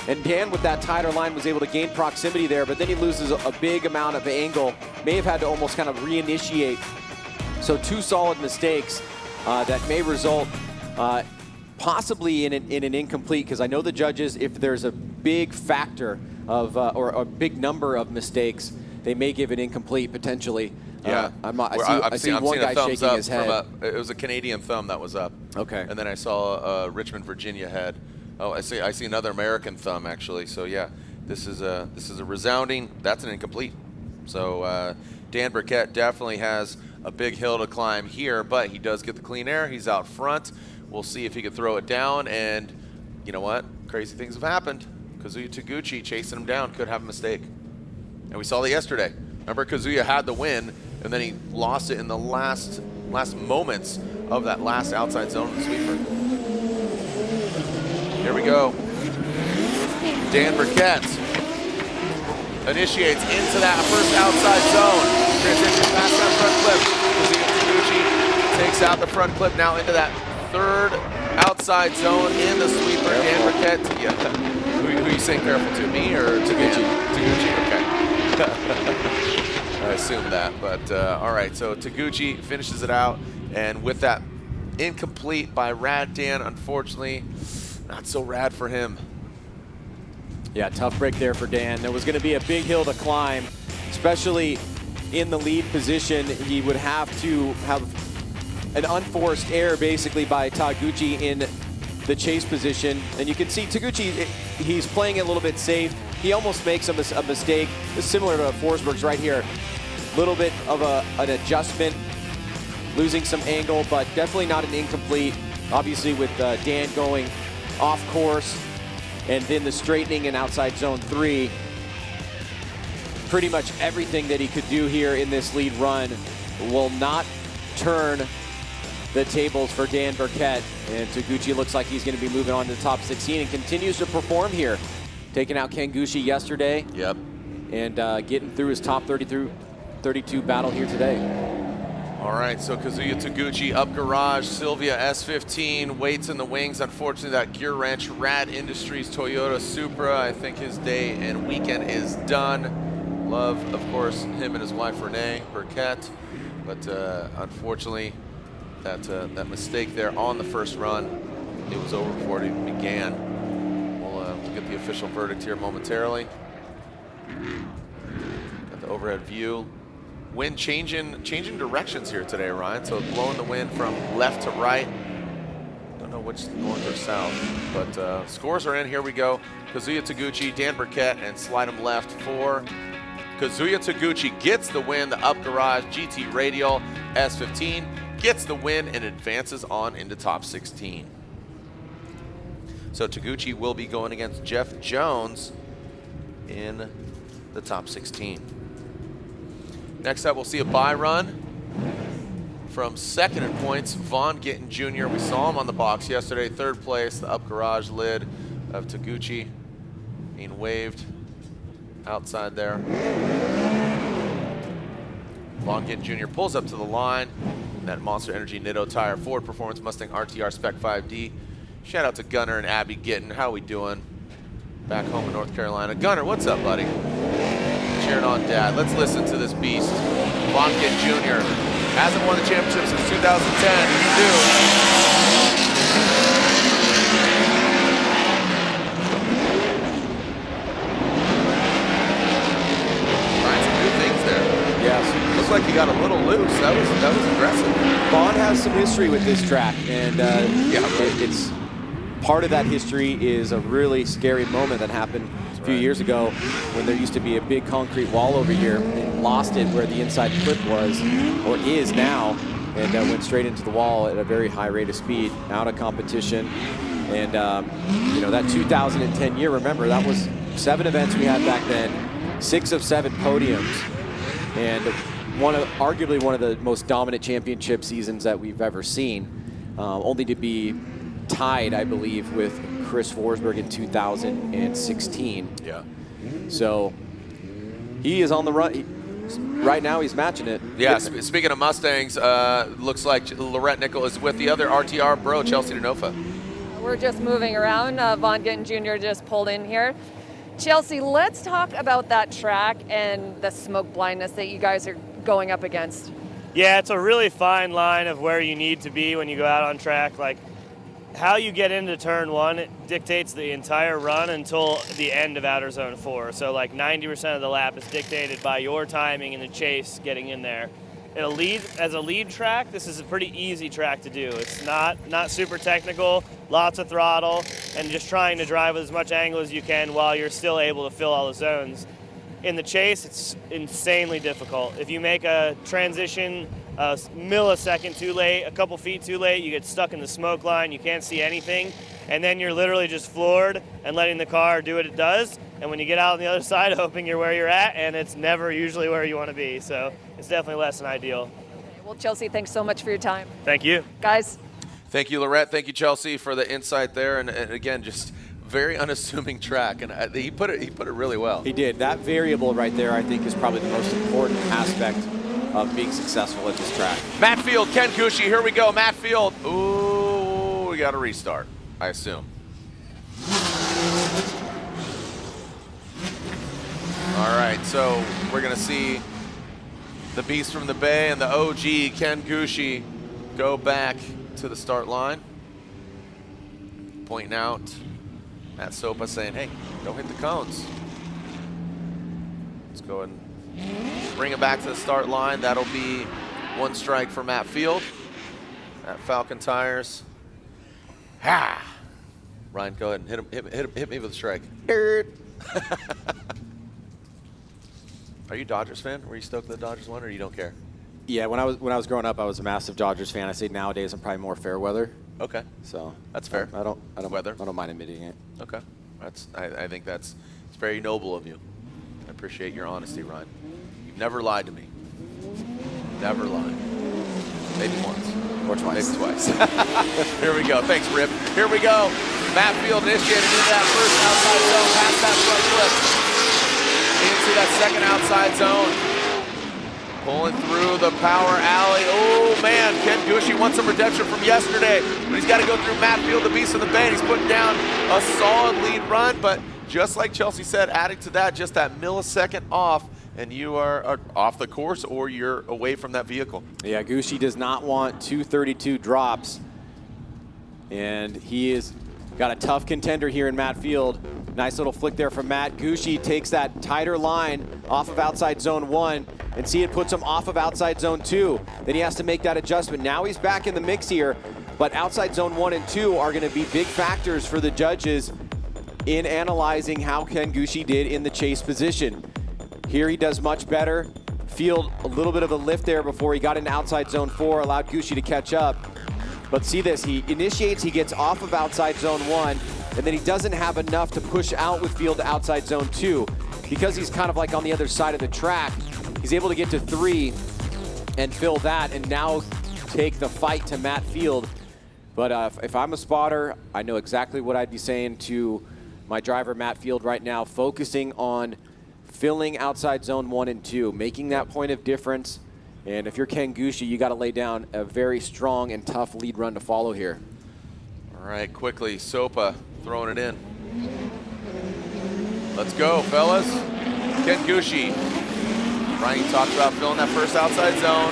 And Dan, with that tighter line, was able to gain proximity there, but then he loses a big amount of angle. May have had to almost kind of reinitiate. So 2 solid mistakes that may result possibly in an incomplete, because I know the judges, if there's a big factor of, or a big number of mistakes, they may give it incomplete potentially. Yeah, I see one guy shaking his head. It was a Canadian thumb that was up. Okay. And then I saw a Richmond, Virginia head. Oh, I see another American thumb actually. So yeah, this is a resounding. That's an incomplete. So Dan Burkett definitely has a big hill to climb here, but he does get the clean air. He's out front. We'll see if he can throw it down. And you know what? Crazy things have happened. Kazuya Taguchi chasing him down could have a mistake. And we saw that yesterday. Remember, Kazuya had the win, and then he lost it in the last moments of that last outside zone of the sweeper. Here we go. Dan Burkett initiates into that first outside zone. Transition past that front clip. Kazuya Taguchi takes out the front clip now into that third outside zone in the sweeper. Dan Burkett. Yeah. Who are you saying careful to? Me or Taguchi? Taguchi, okay. I assume that, but all right. So Taguchi finishes it out, and with that incomplete by Rad Dan, unfortunately, not so rad for him. Yeah, tough break there for Dan. There was going to be a big hill to climb, especially in the lead position. He would have to have an unforced error basically by Taguchi in the chase position. And you can see Taguchi, he's playing it a little bit safe. He almost makes a mistake. It's similar to Forsberg's right here. A little bit of an adjustment, losing some angle, but definitely not an incomplete. Obviously with Dan going off course, and then the straightening in outside zone 3. Pretty much everything that he could do here in this lead run will not turn the tables for Dan Burkett. And Taguchi looks like he's going to be moving on to the top 16 and continues to perform here. Taking out Kengushi yesterday. Yep. And getting through his top 32 battle here today. All right, so Kazuya Taguchi up garage, Sylvia S15, weights in the wings. Unfortunately, that Gear Wrench Rad Industries Toyota Supra, I think his day and weekend is done. Love, of course, him and his wife Renee Burkett, but unfortunately, that mistake there on the first run, it was over before it even began. We'll get the official verdict here momentarily. Got the overhead view. Wind changing directions here today, Ryan. So blowing the wind from left to right. Don't know which north or south, but scores are in. Here we go. Kazuya Taguchi, Dan Burkett, and slide him left for Kazuya Taguchi gets the win. The up garage GT Radial S15 gets the win and advances on into top 16. So Taguchi will be going against Jeff Jones in the top 16. Next up, we'll see a bye run from second in points, Vaughn Gittin Jr. We saw him on the box yesterday, third place, the up garage lid of Taguchi being waved outside there. Vaughn Gittin Jr. pulls up to the line. That Monster Energy Nitto Tire Ford Performance Mustang RTR Spec 5D. Shout out to Gunner and Abby Gittin. How we doing back home in North Carolina? Gunner, what's up, buddy? Cheering on Dad. Let's listen to this beast. Vaughn Gittin Jr. hasn't won the championship since 2010. He's due. Trying some new things there. Yes. Looks like he got a little loose. That was aggressive. Vaughn has some history with this track, and yeah, part of that history is a really scary moment that happened a few years ago when there used to be a big concrete wall over here and lost it where the inside clip was, or is now, and went straight into the wall at a very high rate of speed, out of competition. And, you know, that 2010 year, remember, that was 7 events we had back then, 6 of 7 podiums, and arguably one of the most dominant championship seasons that we've ever seen, only to be tied, I believe, with Chris Forsberg in 2016. Yeah. So he is on the run. Right now, he's matching it. Yeah, speaking of Mustangs, looks like Lorette Nickel is with the other RTR bro, Chelsea Denofa. We're just moving around. Von Gittin Jr. just pulled in here. Chelsea, let's talk about that track and the smoke blindness that you guys are going up against. Yeah, it's a really fine line of where you need to be when you go out on track. Like, how you get into turn 1, it dictates the entire run until the end of outer zone 4. So like 90% of the lap is dictated by your timing in the chase getting in there. As a lead track, this is a pretty easy track to do. It's not super technical, lots of throttle, and just trying to drive with as much angle as you can while you're still able to fill all the zones. In the chase, it's insanely difficult. If you make a transition a millisecond too late, a couple feet too late, you get stuck in the smoke line, you can't see anything, and then you're literally just floored and letting the car do what it does. And when you get out on the other side, hoping you're where you're at, and it's never usually where you want to be. So it's definitely less than ideal. Well, Chelsea, thanks so much for your time. Thank you. Guys. Thank you, Lorette. Thank you, Chelsea, for the insight there. And again, just very unassuming track. And he put it really well. He did. That variable right there, I think, is probably the most important aspect of being successful at this track. Matt Field, Ken Gucci, here we go. Matt Field. Ooh, we got to restart, I assume. All right, so we're going to see the Beast from the Bay and the OG, Ken Gucci, go back to the start line. Pointing out at Sopa saying, hey, don't hit the cones. Let's go and bring it back to the start line. That'll be 1 strike for Matt Field at Falcon Tires. Ha! Ryan, go ahead and hit me with a strike. Are you a Dodgers fan? Were you stoked the Dodgers won, or you don't care? Yeah, when I was growing up, I was a massive Dodgers fan. I say nowadays I'm probably more fair weather. Okay. So that's fair. I don't mind admitting it. Okay. I think it's very noble of you. I appreciate your honesty, Ryan. You've never lied to me. Never lied. Maybe once. Or twice. Maybe twice. Here we go. Thanks, Rip. Here we go. Matt Field initiated into that first outside zone, past that front flip. Into that second outside zone. Pulling through the power alley. Oh, man. Ken Gucci wants some redemption from yesterday. But he's got to go through Matt Field, the Beast of the Bay. He's putting down a solid lead run. But just like Chelsea said, adding to that, just that millisecond off, and you are off the course or you're away from that vehicle. Yeah, Gucci does not want 232 drops. And he is got a tough contender here in Matt Field. Nice little flick there from Matt. Gucci takes that tighter line off of outside zone 1, and see it puts him off of outside zone 2. Then he has to make that adjustment. Now he's back in the mix here, but outside zone 1 and 2 are going to be big factors for the judges in analyzing how Ken Gucci did in the chase position. Here he does much better. Field a little bit of a lift there before he got into outside zone 4, allowed Gucci to catch up. But see this, he initiates, he gets off of outside zone 1, and then he doesn't have enough to push out with Field to outside zone 2. Because he's kind of like on the other side of the track, he's able to get to 3 and fill that, and now take the fight to Matt Field. But if I'm a spotter, I know exactly what I'd be saying to my driver, Matt Field, right now, focusing on filling outside zone 1 and 2, making that point of difference. And if you're Ken Gucci, you got to lay down a very strong and tough lead run to follow here. All right, quickly, Sopa throwing it in. Let's go, fellas. Ken Gucci. Ryan talked about filling that first outside zone.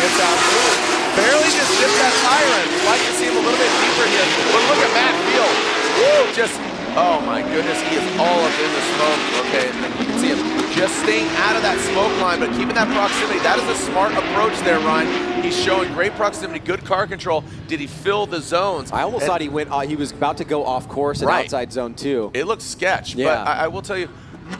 Gets out. Ooh, barely just dipped that tire in. Like to see him a little bit deeper here. But look at Matt Field. Woo, just, oh my goodness, he is all up in the smoke. Okay, and you can see him just staying out of that smoke line, but keeping that proximity. That is a smart approach there, Ryan. He's showing great proximity, good car control. Did he fill the zones? I almost thought he was about to go off course in outside zone 2. It looked sketch, but I will tell you,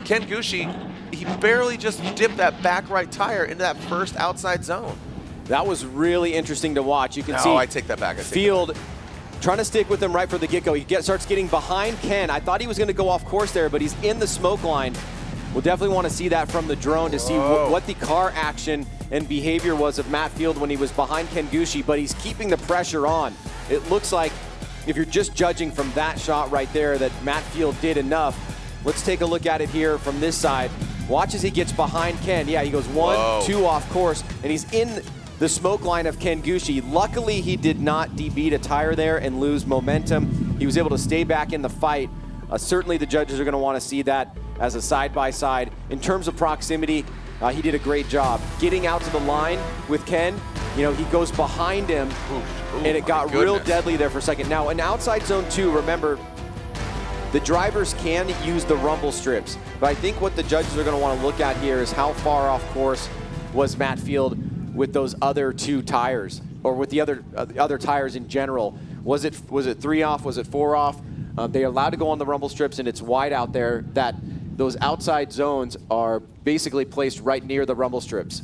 Ken Gucci, he barely just dipped that back right tire into that first outside zone. That was really interesting to watch. You can see I take that back. Field trying to stick with him right from the get-go. He starts getting behind Ken. I thought he was going to go off course there, but he's in the smoke line. We'll definitely want to see that from the drone to see what the car action and behavior was of Matt Field when he was behind Ken Gucci, but he's keeping the pressure on. It looks like, if you're just judging from that shot right there, that Matt Field did enough. Let's take a look at it here from this side. Watch as he gets behind Ken. Yeah, he goes 1, 2 off course, and he's in the smoke line of Ken Gucci. Luckily, he did not debeat a tire there and lose momentum. He was able to stay back in the fight. Certainly, the judges are going to want to see that as a side-by-side. In terms of proximity, he did a great job. Getting out to the line with Ken, he goes behind him, and it got real deadly there for a second. Now, in outside zone 2, remember, the drivers can use the rumble strips, but I think what the judges are going to want to look at here is how far off course was Matt Field with those other 2 tires, or with the other tires in general. Was it 3 off? Was it 4 off? They're allowed to go on the rumble strips, and it's wide out there that those outside zones are basically placed right near the rumble strips.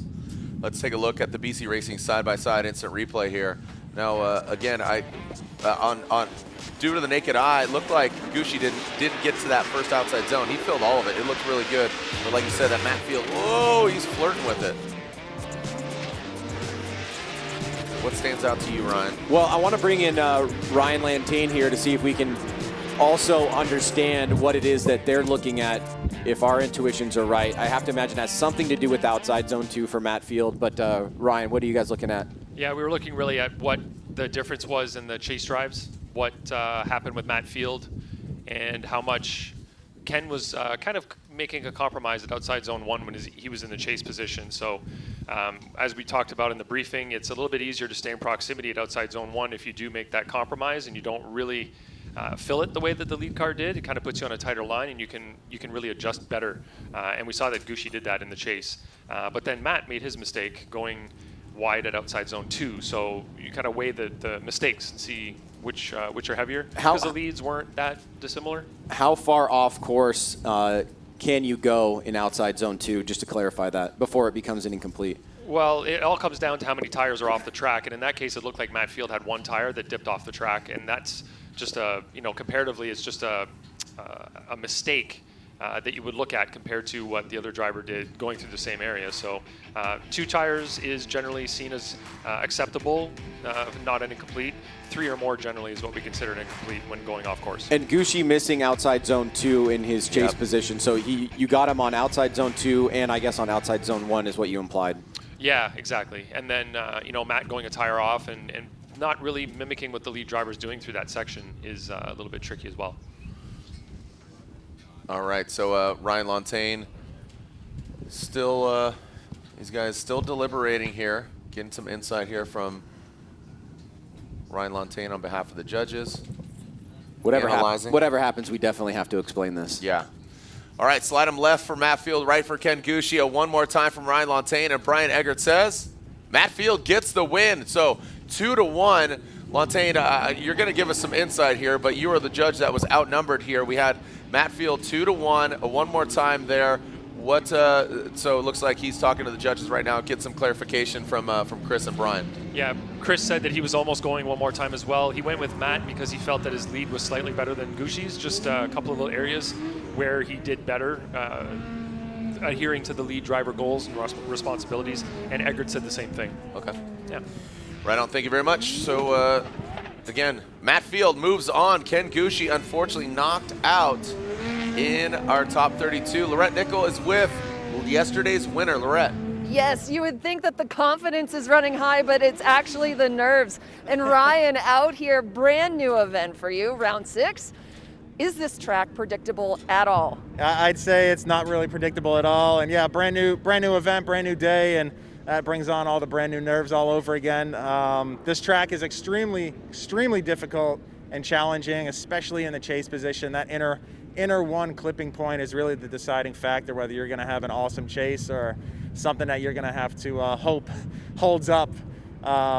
Let's take a look at the BC Racing side-by-side instant replay here. Now, again, due to the naked eye, it looked like Gucci didn't get to that first outside zone. He filled all of it. It looked really good. But like you said, that Matt Field, he's flirting with it. What stands out to you, Ryan? Well, I want to bring in Ryan Lantain here to see if we can also understand what it is that they're looking at, if our intuitions are right. I have to imagine it has something to do with outside zone 2 for Matt Field, but Ryan, what are you guys looking at? Yeah, we were looking really at what the difference was in the chase drives, what happened with Matt Field, and how much Ken was kind of making a compromise at outside zone 1 when he was in the chase position. So as we talked about in the briefing, it's a little bit easier to stay in proximity at outside zone 1 if you do make that compromise and you don't really fill it the way that the lead car did. It kind of puts you on a tighter line, and you can really adjust better. And we saw that Gucci did that in the chase. But then Matt made his mistake going wide at outside zone 2. So you kind of weigh the mistakes and see which are heavier, because the leads weren't that dissimilar. How far off course can you go in outside zone 2, just to clarify that, before it becomes an incomplete? Well, it all comes down to how many tires are off the track. And in that case, it looked like Matt Field had 1 tire that dipped off the track. And that's just comparatively, it's just a mistake that you would look at compared to what the other driver did going through the same area. So 2 tires is generally seen as acceptable, not an incomplete. 3 or more generally is what we consider an incomplete when going off course. And Gucci missing outside zone 2 in his chase position. So you got him on outside zone 2 and I guess on outside zone 1 is what you implied. Yeah, exactly. And then, Matt going a tire off and not really mimicking what the lead driver's doing through that section is a little bit tricky as well. All right, so Ryan Lantain, still, these guys still deliberating here, getting some insight here from Ryan Lantain on behalf of the judges. Whatever happens, we definitely have to explain this. Yeah. All right, slide him left for Matt Field, right for Ken Gucci. One more time from Ryan Lantain, and Brian Eggert says Matt Field gets the win. So 2-1. Lantain, you're going to give us some insight here, but you are the judge that was outnumbered here. We had Matt Field 2-1. One more time there. So it looks like he's talking to the judges right now. Get some clarification from Chris and Brian. Yeah, Chris said that he was almost going one more time as well. He went with Matt because he felt that his lead was slightly better than Gucci's, just a couple of little areas where he did better, adhering to the lead driver goals and responsibilities, and Eggert said the same thing. Okay. Yeah. Right on, thank you very much. So, again, Matt Field moves on. Ken Gucci, unfortunately, knocked out in our top 32. Lorette Nickel is with yesterday's winner. Lorette. Yes, you would think that the confidence is running high, but it's actually the nerves. And Ryan, out here, brand new event for you, round 6. Is this track predictable at all? I'd say it's not really predictable at all. And yeah, brand new event, brand new day, and that brings on all the brand new nerves all over again. This track is extremely, extremely difficult and challenging, especially in the chase position. That inner inner one clipping point is really the deciding factor, whether you're going to have an awesome chase or something that you're going to have to hope holds up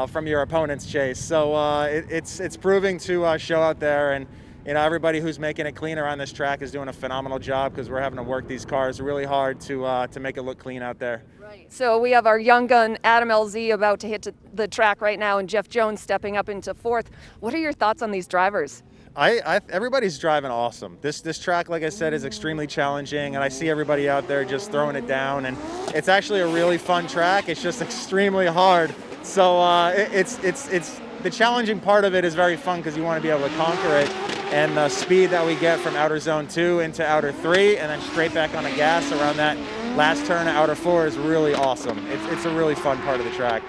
from your opponent's chase. So it's proving to show out there, and everybody who's making it cleaner on this track is doing a phenomenal job, because we're having to work these cars really hard to make it look clean out there. Right. So we have our young gun Adam LZ about to hit the track right now, and Jeff Jones stepping up into fourth. What are your thoughts on these drivers? Everybody's driving awesome. This track, like I said, is extremely challenging, and I see everybody out there just throwing it down, and it's actually a really fun track. It's just extremely hard. So it's the challenging part of it is very fun, because you want to be able to conquer it, and the speed that we get from outer zone 2 into outer 3 and then straight back on the gas around that last turn of outer 4 is really awesome. It's a really fun part of the track.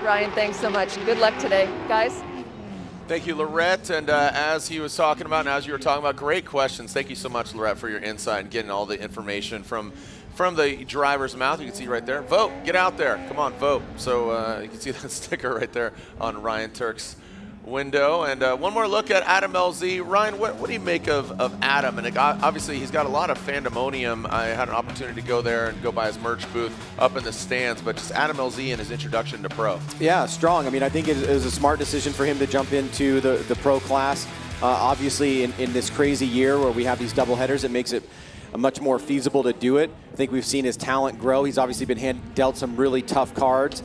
Ryan, thanks so much. Good luck today, guys. Thank you, Lorette. And as he was talking about, and as you were talking about, great questions. Thank you so much, Lorette, for your insight and getting all the information from the driver's mouth. You can see right there. Vote. Get out there. Come on, vote. So you can see that sticker right there on Ryan Turk's window. And one more look at Adam LZ. Ryan, what do you make of Adam? And obviously, he's got a lot of fandemonium. I had an opportunity to go there and go by his merch booth up in the stands, but just Adam LZ and his introduction to pro. Yeah, strong. I mean, I think it was a smart decision for him to jump into the pro class. Obviously, in this crazy year where we have these double headers, it makes it much more feasible to do it. I think we've seen his talent grow. He's obviously been dealt some really tough cards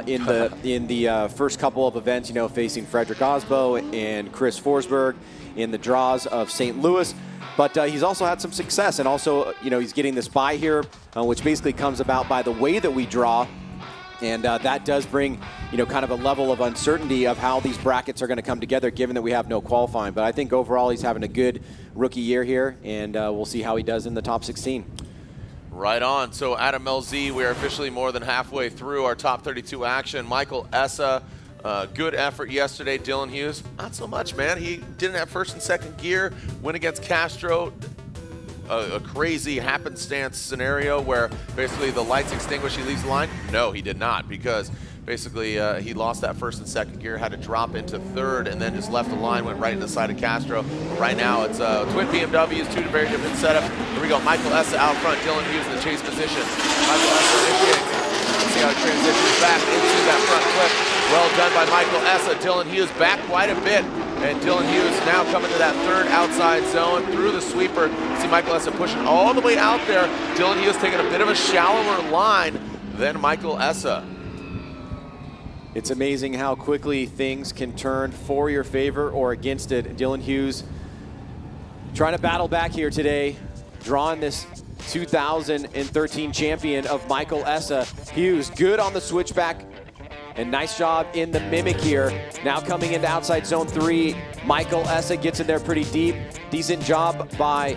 in the first couple of events, facing Frederick Osbo and Chris Forsberg in the draws of St. Louis. But he's also had some success, and also, he's getting this bye here, which basically comes about by the way that we draw. And that does bring, kind of a level of uncertainty of how these brackets are going to come together, given that we have no qualifying. But I think overall he's having a good rookie year here, and we'll see how he does in the top 16. Right on. So Adam LZ, we are officially more than halfway through our top 32 action. Michael Essa, good effort yesterday. Dylan Hughes, not so much, man. He didn't have first and second gear, win against Castro. A crazy happenstance scenario where basically the lights extinguish, he leaves the line? No, he did not, because basically he lost that first and second gear, had to drop into third, and then just left the line, went right into the side of Castro. But right now it's twin BMWs, two very different setups. Here we go, Michael Essa out front, Dylan Hughes in the chase position. Michael Essa initiates. Let's see how he transitions back into that front clip. Well done by Michael Essa. Dylan Hughes back quite a bit. And Dylan Hughes now coming to that third outside zone through the sweeper. See Michael Essa pushing all the way out there. Dylan Hughes taking a bit of a shallower line than Michael Essa. It's amazing how quickly things can turn for your favor or against it. Dylan Hughes trying to battle back here today, drawing this 2013 champion of Michael Essa. Hughes good on the switchback. And nice job in the mimic here. Now coming into outside zone 3, Michael Essa gets in there pretty deep. Decent job by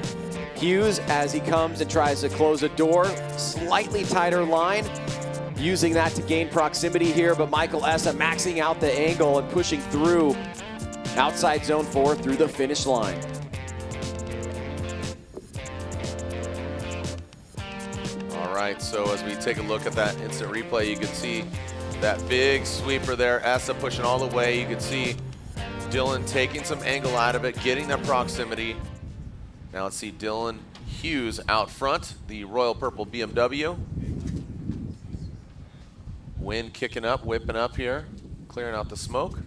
Hughes as he comes and tries to close a door. Slightly tighter line, using that to gain proximity here, but Michael Essa maxing out the angle and pushing through outside zone 4 through the finish line. All right, so as we take a look at that instant replay, you can see that big sweeper there, Essa pushing all the way. You can see Dylan taking some angle out of it, getting that proximity. Now let's see Dylan Hughes out front, the royal purple BMW. Wind kicking up, whipping up here, clearing out the smoke.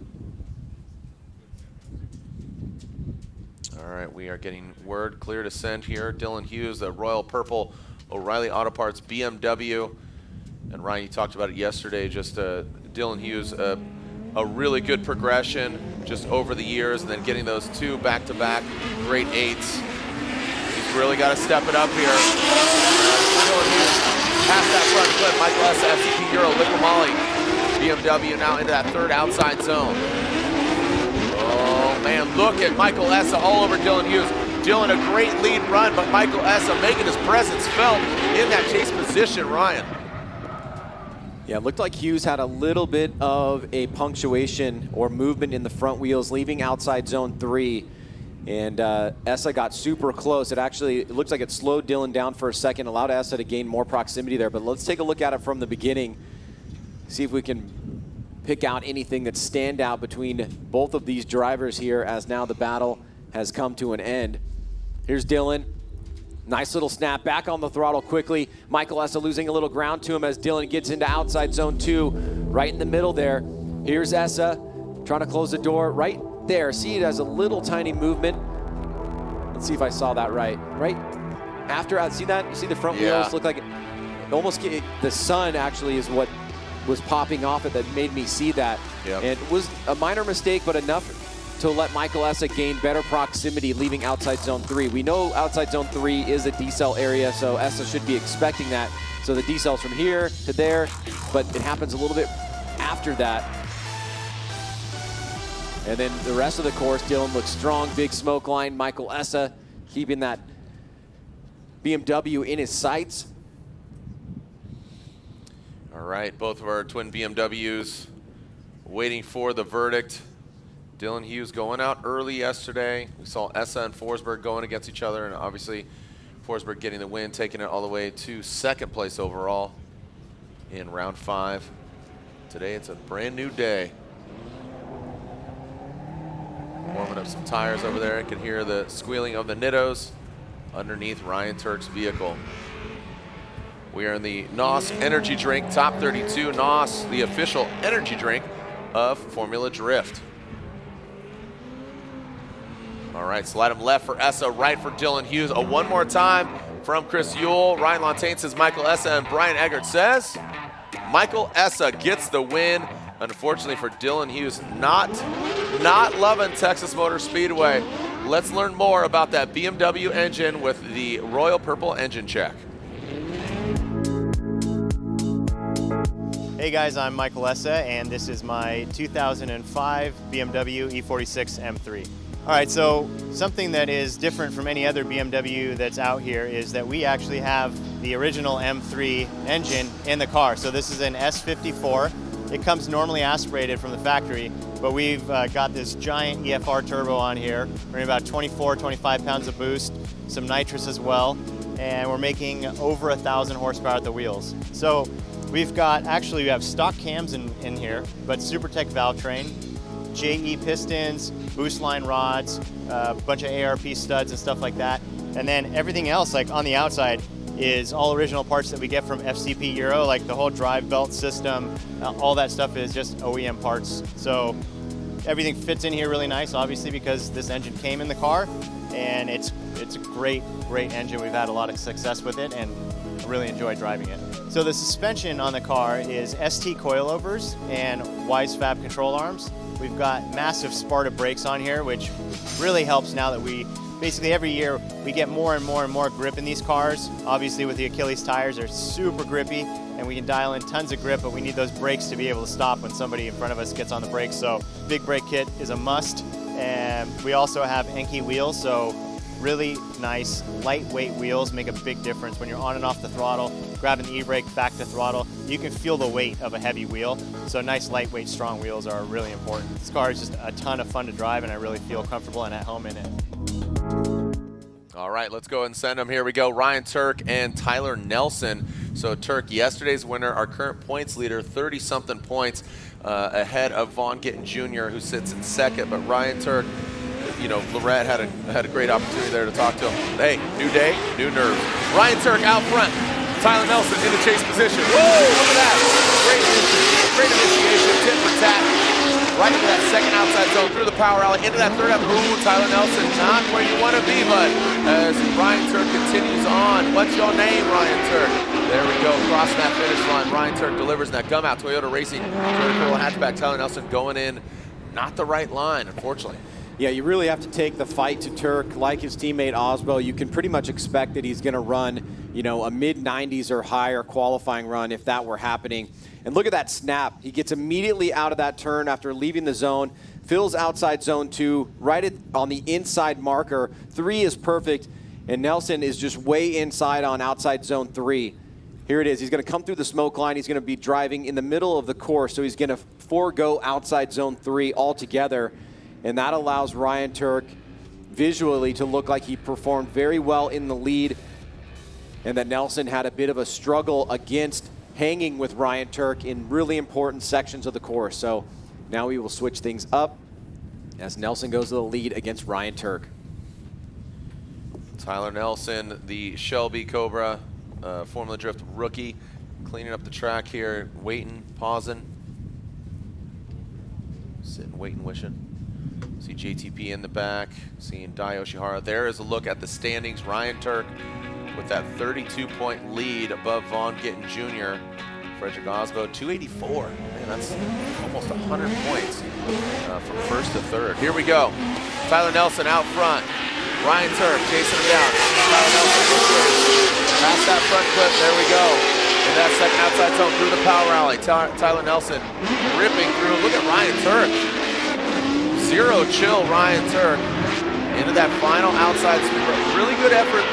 All right, we are getting word clear to send here. Dylan Hughes, the royal purple O'Reilly Auto Parts BMW. And Ryan, you talked about it yesterday, just Dylan Hughes, a really good progression just over the years, and then getting those two back-to-back great 8s. He's really got to step it up here. Dylan Hughes past that front clip. Michael Essa, FCP Euro, Liquimali, BMW now into that third outside zone. Oh man, look at Michael Essa all over Dylan Hughes. Dylan, a great lead run, but Michael Essa making his presence felt in that chase position, Ryan. Yeah, it looked like Hughes had a little bit of a punctuation or movement in the front wheels, leaving outside zone 3. And Essa got super close. It looks like it slowed Dylan down for a second, allowed Essa to gain more proximity there. But let's take a look at it from the beginning, see if we can pick out anything that stand out between both of these drivers here, as now the battle has come to an end. Here's Dylan Nice little snap back on the throttle quickly. Michael Essa losing a little ground to him as Dylan gets into outside zone 2, right in the middle there. Here's Essa trying to close the door right there. See, it has a little tiny movement. Let's see if I saw that right. Right after, see that? You see the front wheels look like it almost the sun actually is what was popping off it that made me see that. Yep. And it was a minor mistake, but enough to let Michael Essa gain better proximity leaving outside zone 3. We know outside zone 3 is a decel area, so Essa should be expecting that. So the decel's from here to there, but it happens a little bit after that. And then the rest of the course, Dylan looks strong, big smoke line. Michael Essa keeping that BMW in his sights. All right, both of our twin BMWs waiting for the verdict. Dylan Hughes going out early yesterday. We saw Essa and Forsberg going against each other, and obviously Forsberg getting the win, taking it all the way to second place overall in round 5. Today it's a brand new day. Warming up some tires over there. You can hear the squealing of the Nittos underneath Ryan Turk's vehicle. We are in the NOS Energy Drink Top 32. NOS, the official energy drink of Formula Drift. All right, slide him left for Essa, right for Dylan Hughes. One more time from Chris Yule. Ryan Lontaine says Michael Essa, and Brian Eggert says Michael Essa gets the win. Unfortunately for Dylan Hughes, not loving Texas Motor Speedway. Let's learn more about that BMW engine with the Royal Purple engine check. Hey guys, I'm Michael Essa, and this is my 2005 BMW E46 M3. All right, so something that is different from any other BMW that's out here is that we actually have the original M3 engine in the car. So this is an S54. It comes normally aspirated from the factory, but we've got this giant EFR turbo on here. We're in about 24, 25 pounds of boost, some nitrous as well, and we're making over 1,000 horsepower at the wheels. So we've got, actually we have stock cams in here, but SuperTech valve train, JE pistons, boost line rods, a bunch of ARP studs and stuff like that. And then everything else, like on the outside, is all original parts that we get from FCP Euro, like the whole drive belt system, all that stuff is just OEM parts. So everything fits in here really nice, obviously, because this engine came in the car, and it's a great engine. We've had a lot of success with it, and I really enjoy driving it. So the suspension on the car is ST coilovers and Wisefab control arms. We've got massive Sparta brakes on here, which really helps now that we basically every year we get more and more grip in these cars. Obviously with the Achilles tires, they're super grippy and we can dial in tons of grip, but we need those brakes to be able to stop when somebody in front of us gets on the brakes. So big brake kit is a must. And we also have Enki wheels, so really nice lightweight wheels make a big difference when you're on and off the throttle, grabbing the e-brake back to throttle. You can feel the weight of a heavy wheel. So nice lightweight strong wheels are really important. This car is just a ton of fun to drive, and I really feel comfortable and at home in it. All right, let's go and send them. Here we go, Ryan Turk and Tyler Nelson. So Turk, yesterday's winner, our current points leader, 30-something points ahead of Vaughn Gittin Jr., who sits in second. But Ryan Turk, you know, Lorette had a great opportunity there to talk to him. Hey, new day, new nerves. Ryan Turk out front. Tyler Nelson in the chase position. Whoa, look at that. Great initiation, tit for tat. Right into that second outside zone, through the power alley, into that third up. Ooh, Tyler Nelson, not where you want to be, bud. As Ryan Turk continues on. What's your name, Ryan Turk? There we go, crossing that finish line. Ryan Turk delivers that gum out. Toyota Racing, Toyota hatchback. Tyler Nelson going in, not the right line, unfortunately. Yeah, you really have to take the fight to Turk. Like his teammate Osbo, you can pretty much expect that he's going to run, you know, a mid-90s or higher qualifying run if that were happening. And look at that snap. He gets immediately out of that turn after leaving the zone, fills outside zone 2, right on the inside marker. 3 is perfect, and Nelson is just way inside on outside zone 3. Here it is. He's going to come through the smoke line. He's going to be driving in the middle of the course, so he's going to forego outside zone 3 altogether. And that allows Ryan Turk visually to look like he performed very well in the lead, and that Nelson had a bit of a struggle against hanging with Ryan Turk in really important sections of the course. So now we will switch things up as Nelson goes to the lead against Ryan Turk. Tyler Nelson, the Shelby Cobra Formula Drift rookie, cleaning up the track here, waiting, pausing, sitting, waiting, wishing. See JTP in the back, seeing Dai Yoshihara. There is a look at the standings. Ryan Turk with that 32-point lead above Vaughn Gittin Jr. Frederick Osbo, 284. Man, that's almost 100 points from first to third. Here we go. Tyler Nelson out front. Ryan Turk chasing him down. Tyler Nelson past that front clip. There we go. In that second outside zone through the power rally. Tyler Nelson ripping through. Look at Ryan Turk. Zero chill Ryan Turk into that final outside sweeper. Really good effort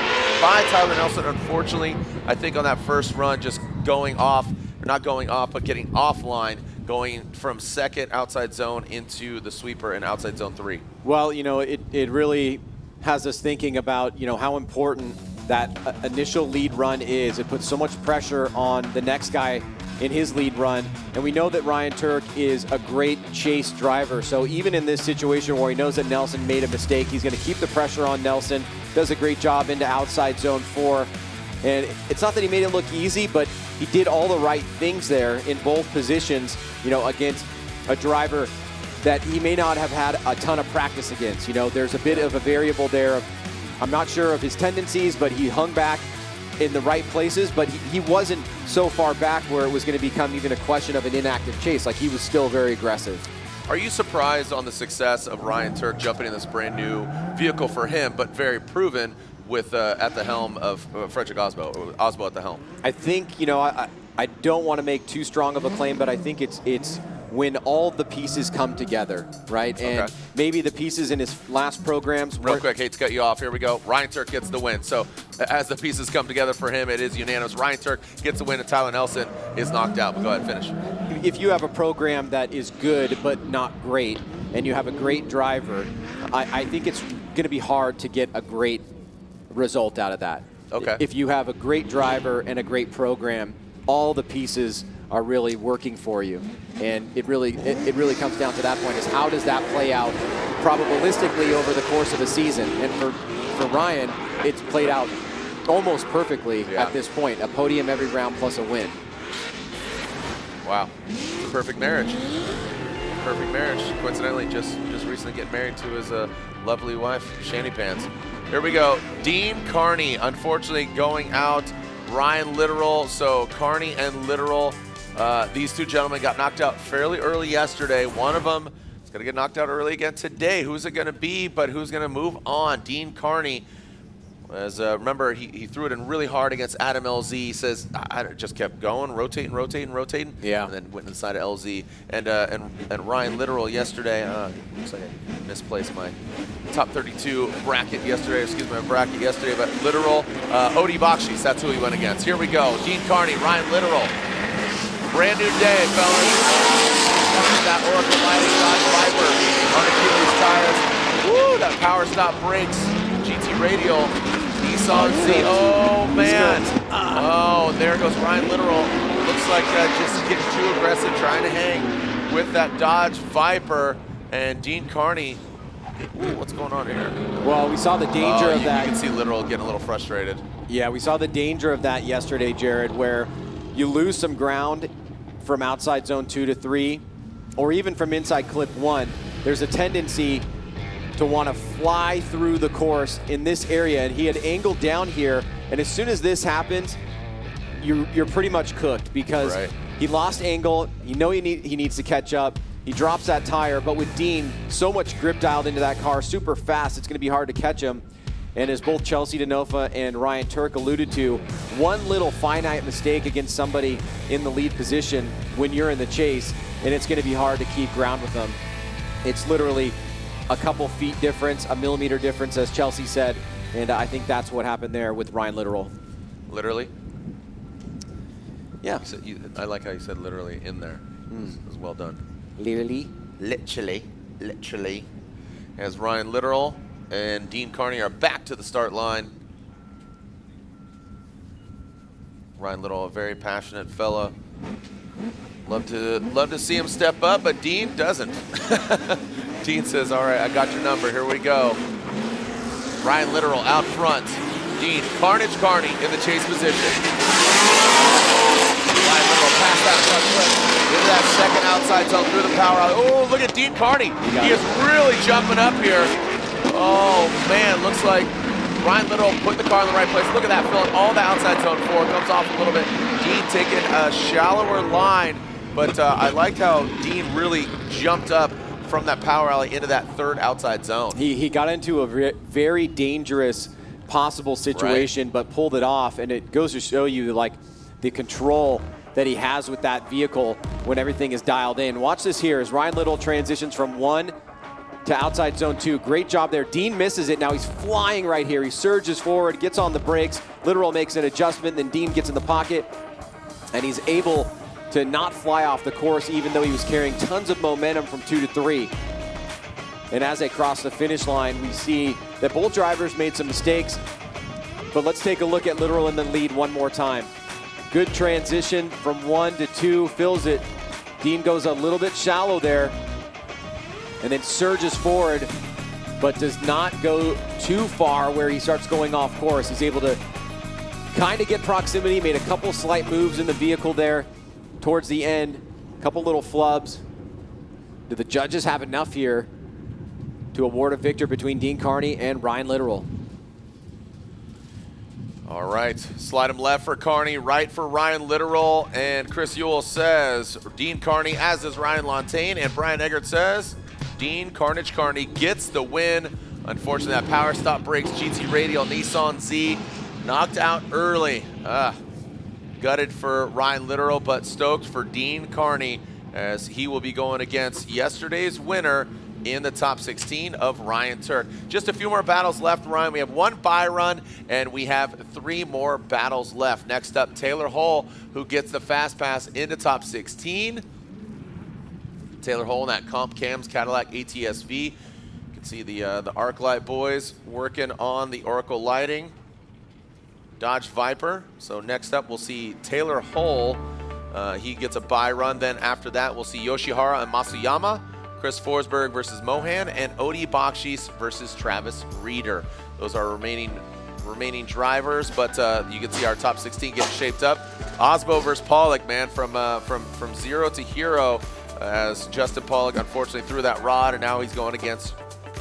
by Tyler Nelson. Unfortunately, I think on that first run, just going off, or not going off, but getting offline, going from second outside zone into the sweeper in outside zone 3. Well, you know, it really has us thinking about, you know, how important that initial lead run is. It puts so much pressure on the next guy in his lead run, and we know that Ryan Turk is a great chase driver, so even in this situation where he knows that Nelson made a mistake, he's going to keep the pressure on Nelson, does a great job into outside zone 4, and it's not that he made it look easy, but he did all the right things there in both positions, you know, against a driver that he may not have had a ton of practice against. You know, there's a bit of a variable there. I'm not sure of his tendencies, but he hung back in the right places, but he wasn't so far back where it was going to become even a question of an inactive chase. Like, he was still very aggressive. Are you surprised on the success of Ryan Turk jumping in this brand new vehicle for him, but very proven with at the helm of Frederick Osbo, Osbo at the helm? I think, you know, I don't want to make too strong of a claim, but I think it's when all the pieces come together, right? And maybe the pieces in his last programs. Real quick, hate to cut you off. Here we go. Ryan Turk gets the win. So as the pieces come together for him, it is unanimous. Ryan Turk gets the win, and Tyler Nelson is knocked out. But go ahead, finish. If you have a program that is good but not great, and you have a great driver, I think it's going to be hard to get a great result out of that. Okay. If you have a great driver and a great program, all the pieces are really working for you. And it really comes down to that point, is how does that play out probabilistically over the course of a season? And for Ryan, it's played out almost perfectly at this point. A podium every round plus a win. Wow. It's a perfect marriage. Perfect marriage. Coincidentally, just recently getting married to his lovely wife, Shanny Pants. Here we go. Dean Carney, unfortunately going out. Ryan Littoral. So Carney and Littoral, these two gentlemen got knocked out fairly early yesterday. One of them is going to get knocked out early again today. Who's it going to be, but who's going to move on? Dean Carney, as remember, he threw it in really hard against Adam LZ. He says, I just kept going, rotating. Yeah. And then went inside of LZ. And Ryan Littoral yesterday, looks like I misplaced my top 32 bracket yesterday. But Littoral, Odie Bakshis, that's who he went against. Here we go. Dean Carney, Ryan Littoral. Brand new day, fellas. That Oracle Lighting Dodge Viper on Achilles tires. Woo, that power stop brakes. GT Radial, Nissan Z. Oh, man. Oh, there goes Ryan Littoral. Looks like just getting too aggressive, trying to hang with that Dodge Viper. And Dean Carney, what's going on here? Well, we saw the danger of that. You can see Littoral getting a little frustrated. Yeah, we saw the danger of that yesterday, Jared, where you lose some ground from outside zone 2 to 3, or even from inside clip 1. There's a tendency to want to fly through the course in this area, and he had angled down here, and as soon as this happens, you're pretty much cooked, because he lost angle. You know he needs to catch up. He drops that tire, but with Dean so much grip dialed into that car, super fast, it's going to be hard to catch him. And as both Chelsea DeNofa and Ryan Turk alluded to, one little finite mistake against somebody in the lead position when you're in the chase, and it's going to be hard to keep ground with them. It's literally a couple feet difference, a millimeter difference, as Chelsea said, and I think that's what happened there with Ryan Littoral. Literally? Yeah. I like how you said literally in there. It was well done. Literally? Literally. As Ryan Littoral and Dean Carney are back to the start line. Ryan Littoral, a very passionate fella. Love to see him step up, but Dean doesn't. Dean says, all right, I got your number. Here we go. Ryan Literal out front. Dean Carnage Carney in the chase position. Ryan Literal past that front flip into that second outside zone through the power alley. Oh, look at Dean Carney. He is really jumping up here. Oh, man, looks like Ryan Literal putting the car in the right place. Look at that, filling all the outside zone 4. Comes off a little bit. Dean taking a shallower line, but I liked how Dean really jumped up from that power alley into that third outside zone. He got into a very dangerous possible situation, but pulled it off, and it goes to show you like the control that he has with that vehicle when everything is dialed in. Watch this here as Ryan Little transitions from 1 to outside zone 2. Great job there. Dean misses it. Now he's flying right here. He surges forward, gets on the brakes. Literal makes an adjustment, then Dean gets in the pocket, and he's able to not fly off the course even though he was carrying tons of momentum from 2 to 3. And as they cross the finish line, we see that both drivers made some mistakes, but let's take a look at Literal in the lead one more time. Good transition from 1 to 2, fills it. Dean goes a little bit shallow there and then surges forward, but does not go too far where he starts going off course. He's able to kind of get proximity, made a couple slight moves in the vehicle there towards the end, a couple little flubs. Do the judges have enough here to award a victor between Dean Carney and Ryan Literal? All right, slide him left for Carney, right for Ryan Literal, and Chris Ewell says Dean Carney, as does Ryan Lontaine, and Brian Eggert says Dean Carnage Carney gets the win. Unfortunately, that power stop breaks GT Radial Nissan Z knocked out early. Gutted for Ryan Literal, but stoked for Dean Carney as he will be going against yesterday's winner in the top 16 of Ryan Turk. Just a few more battles left, Ryan. We have 1 bye run, and we have 3 more battles left. Next up, Taylor Hull, who gets the fast pass into top 16. Taylor Hull in that Comp Cams Cadillac ATS-V. You can see the ArcLight boys working on the Oracle lighting. Dodge Viper. So next up, we'll see Taylor Hull. He gets a bye run. Then after that, we'll see Yoshihara and Masuyama, Chris Forsberg versus Mohan, and Odi Bakshis versus Travis Reeder. Those are remaining drivers, but you can see our top 16 getting shaped up. Osbo versus Pollock, man, from 0 to hero, as Justin Pollock unfortunately threw that rod, and now he's going against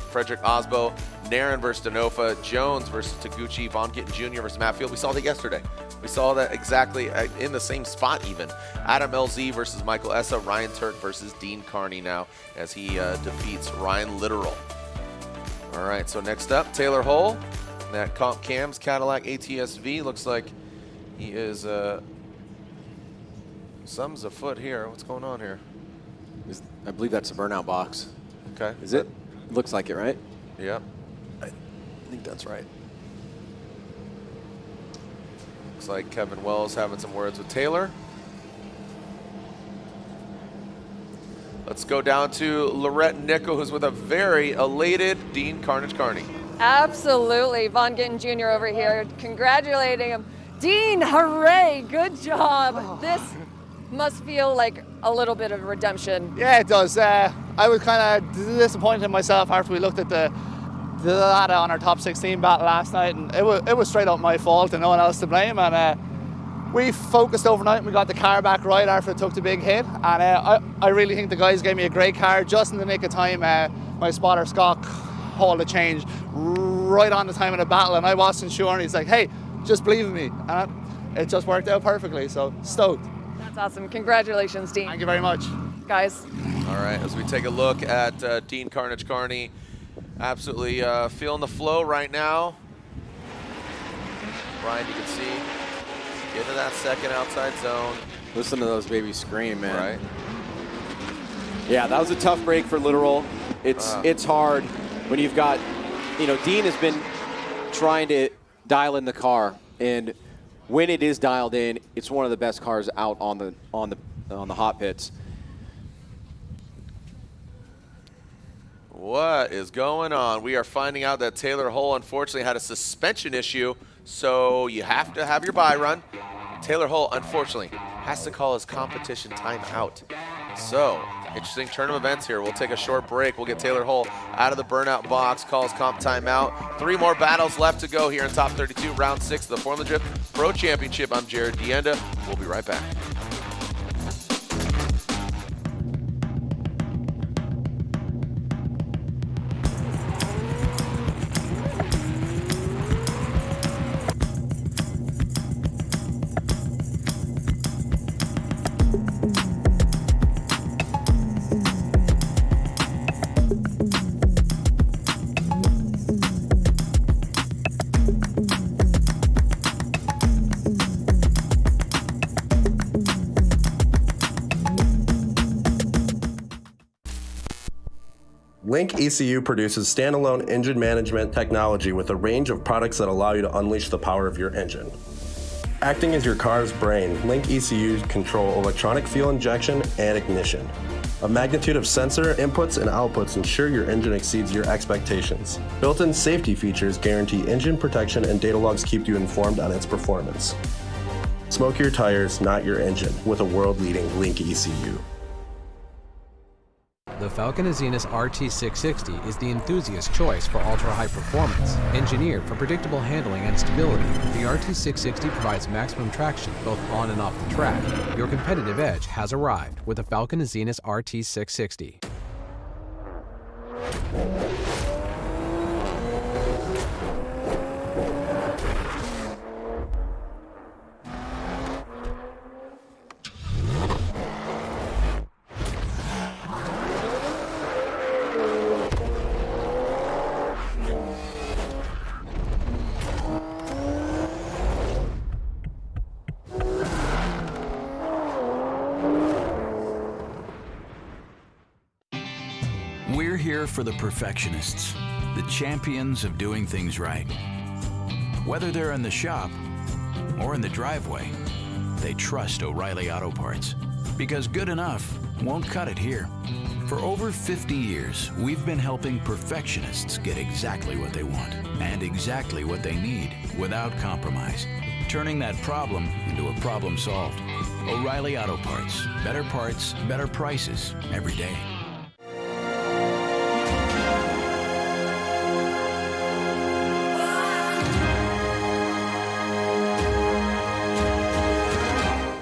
Frederick Osbo. Naren versus Denofa, Jones versus Taguchi, Von Gittin Jr. versus Matt Field. We saw that yesterday. We saw that exactly in the same spot even. Adam LZ versus Michael Essa, Ryan Turk versus Dean Carney now as he defeats Ryan Literal. All right, so next up, Taylor Hull, that Comp Cams Cadillac ATS-V. Looks like he is, something's afoot here. What's going on here? I believe that's a burnout box. Okay. Is it? Looks like it, right? Yep. I think that's right. Looks like Kevin Wells having some words with Taylor. Let's go down to Lorette Nickel, who's with a very elated Dean Carnage Carney. Absolutely. Von Gittin Jr. over here congratulating him. Dean, hooray, good job. This must feel like a little bit of redemption. Yeah, it does. I was kind of disappointed in myself after we looked at the data on our top 16 battle last night, and it was straight up my fault and no one else to blame. And we focused overnight and we got the car back right after it took the big hit. And I really think the guys gave me a great car just in the nick of time. My spotter Scott hauled a change right on the time of the battle, and I wasn't sure. And he's like, "Hey, just believe in me," and it just worked out perfectly. So stoked. That's awesome. Congratulations, Dean. Thank you very much, guys. All right, as we take a look at Dean Carnage Carney, absolutely feeling the flow right now. Brian, you can see, get into that second outside zone. Listen to those babies scream, man. Right. Yeah, that was a tough break for Literal. It's hard when you've got, Dean has been trying to dial in the car, and when it is dialed in, it's one of the best cars out on the hot pits. What is going on? We are finding out that Taylor Hull unfortunately had a suspension issue, so you have to have your bye run. Taylor Hull unfortunately has to call his competition timeout. So Interesting turn of events here. We'll take a short break. We'll get Taylor Hull out of the burnout box, calls comp timeout. 3 more battles left to go here in top 32, round 6 of the Formula Drift Pro Championship. I'm Jared Dienda. We'll be right back. Link ECU produces standalone engine management technology with a range of products that allow you to unleash the power of your engine. Acting as your car's brain, Link ECUs control electronic fuel injection and ignition. A magnitude of sensor inputs and outputs ensure your engine exceeds your expectations. Built-in safety features guarantee engine protection, and data logs keep you informed on its performance. Smoke your tires, not your engine, with a world-leading Link ECU. The Falcon Azenis RT660 is the enthusiast's choice for ultra-high performance. Engineered for predictable handling and stability, the RT660 provides maximum traction both on and off the track. Your competitive edge has arrived with the Falcon Azenis RT660. We're here for the perfectionists, the champions of doing things right. Whether they're in the shop or in the driveway, they trust O'Reilly Auto Parts, because good enough won't cut it here. For over 50 years, we've been helping perfectionists get exactly what they want and exactly what they need without compromise, turning that problem into a problem solved. O'Reilly Auto Parts, better prices every day.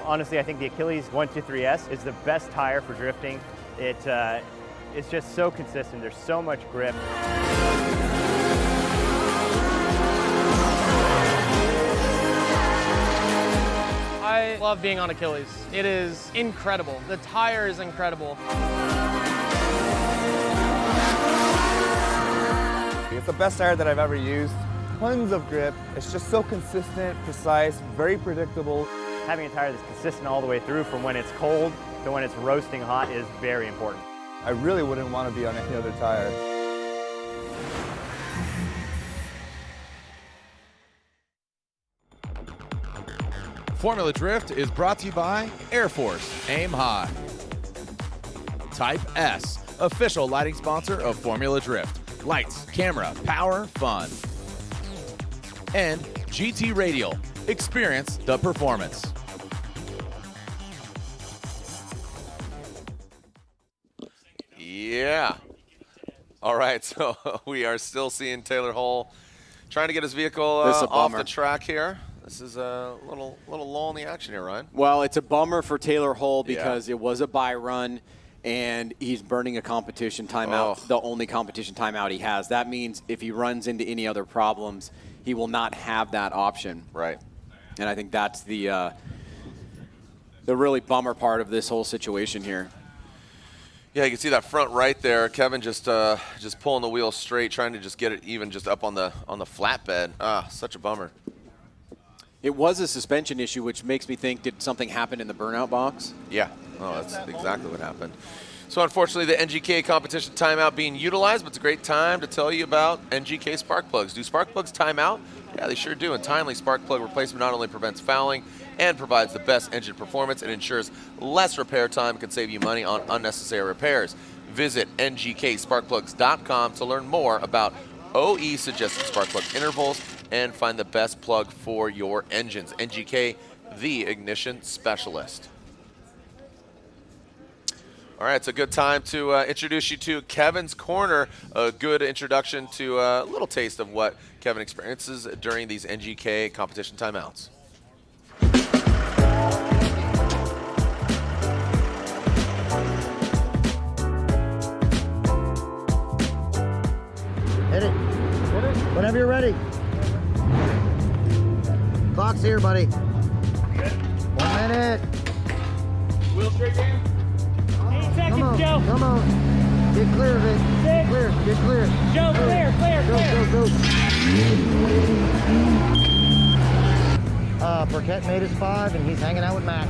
Honestly, I think the Achilles 123S is the best tire for drifting. It's just so consistent. There's so much grip. I love being on Achilles. It is incredible. The tire is incredible. It's the best tire that I've ever used. Tons of grip. It's just so consistent, precise, very predictable. Having a tire that's consistent all the way through from when it's cold to when it's roasting hot is very important. I really wouldn't want to be on any other tire. Formula Drift is brought to you by Air Force, Aim High. Type S, official lighting sponsor of Formula Drift. Lights, camera, power, fun. And GT Radial, experience the performance. Yeah. All right, so we are still seeing Taylor Hull trying to get his vehicle off the track here. This is a little lull in the action here, Ryan. Well, it's a bummer for Taylor Hull because it was a bye run, and he's burning a competition timeout, the only competition timeout he has. That means if he runs into any other problems, he will not have that option. Right. And I think that's the really bummer part of this whole situation here. Yeah, you can see that front right there. Kevin just pulling the wheel straight, trying to just get it even just up on the flatbed. Such a bummer. It was a suspension issue, which makes me think, did something happen in the burnout box? Yeah, that's exactly what happened. So unfortunately, the NGK competition timeout being utilized, but it's a great time to tell you about NGK spark plugs. Do spark plugs time out? Yeah, they sure do. And timely spark plug replacement not only prevents fouling and provides the best engine performance, it ensures less repair time, can save you money on unnecessary repairs. Visit ngksparkplugs.com to learn more about OE suggested spark plug intervals and find the best plug for your engines. NGK, the ignition specialist. All right, it's a good time to introduce you to Kevin's Corner, a good introduction to a little taste of what Kevin experiences during these NGK competition timeouts. Hit it. Whenever you're ready. Clock's here, buddy. 1 minute. Wheel straight, man. 8 seconds, Come on, Joe. come on. Get clear of it. Get clear, get clear. Joe, clear. Go. Burkett made his 5, and he's hanging out with Max.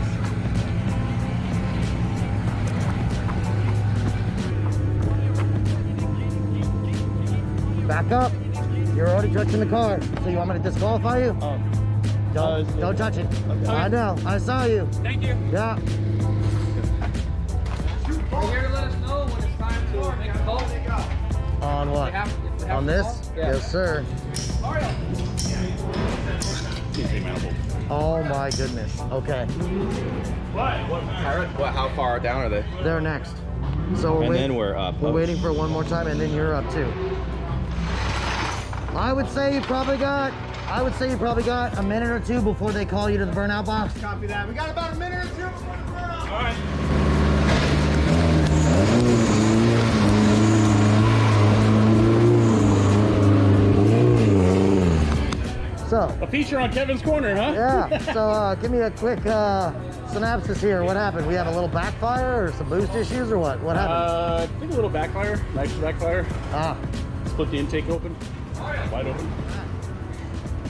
Back up. You're already touching the car. So you want me to disqualify you? Don't touch it. Okay. I know. I saw you. Thank you. Yeah. We're here to let us know when it's time to make a call. On what? On this? Yeah. Yes, sir. Oh my goodness. Okay. How far down are they? They're next. So And then we're up. We're waiting for one more time, and then you're up too. I would say you probably got a minute or two before they call you to the burnout box. Copy that. We got about a minute or two before the burnout. All right. So. A feature on Kevin's Corner, huh? Yeah. So give me a quick synopsis here. What happened? We have a little backfire or some boost issues or what? What happened? I think a little backfire. Nice backfire. Ah. Split the intake open. Wide open.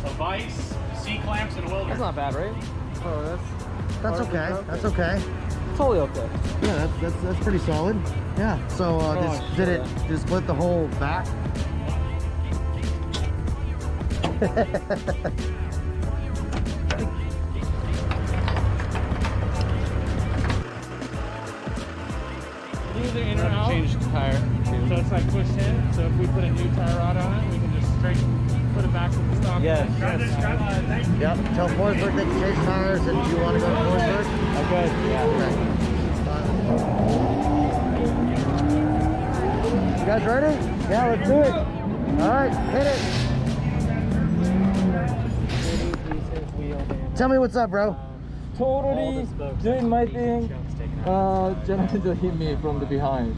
A vise, C-clamps, and a welder. That's not bad, right? Oh, That's okay. That's okay. Totally okay. Yeah, that's pretty solid. Yeah. So did it split the whole back? Either in or out. Change the tire. So it's like pushed in. So if we put a new tire rod on it, we can just straight put it back to the stock. Yes. Thank you. Yep. Tell Forsberg they can change tires, and you want to go to Forsberg? Okay. Yeah. Okay. You guys ready? Yeah, let's do it. All right, hit it. Tell me what's up, bro. Totally doing my thing. Gentleman hit me from the behind.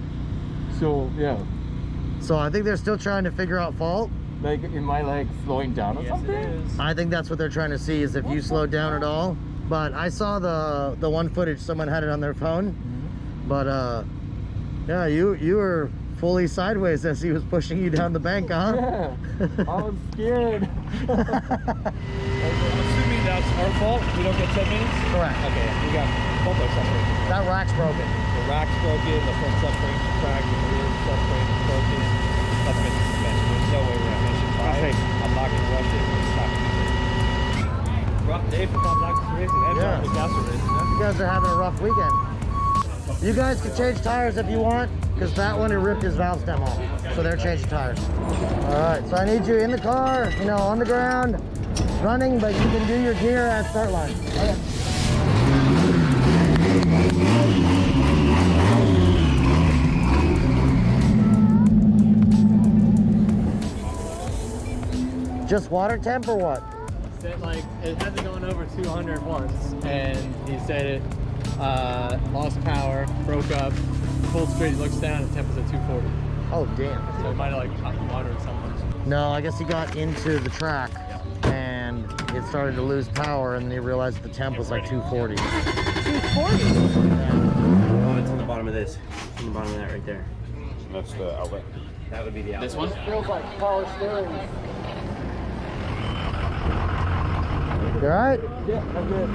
So yeah. So I think they're still trying to figure out fault. Like in my leg slowing down or something? I think that's what they're trying to see, is if you slowed down at all. But I saw the one footage, someone had it on their phone. But yeah, you were fully sideways as he was pushing you down the bank, huh? Yeah, I was scared. I'm assuming that's our fault. We don't get 10 minutes? Correct. Okay, we got both our separates. That rack's broken. The rack's broken, the front subframe cracked, the rear subframe is broken. That's been suspension. There's no way we're at mission 5. I'm not going to rush it. It's not going to be rough day for Tom Black's racing and Yeah. Tom Picasso racing. You guys are having a rough weekend. You guys can change tires if you want, because that one, it ripped his valve stem off. So they're changing tires. All right, so I need you in the car, on the ground, running, but you can do your gear at start line. Okay. Just water temp or what? Said like it hasn't gone over 200 once, and he said it lost power, broke up, full straight, he looks down, and temp was at 240. Oh damn! So it might have like watered somewhere. No, I guess he got into the track and it started to lose power, and he realized the temp was like 240. 240? Oh, it's in the bottom of this. It's in the bottom of that right there. That's the outlet. That would be the outlet. This one? Feels like power steering. You alright? Yeah, I'm good.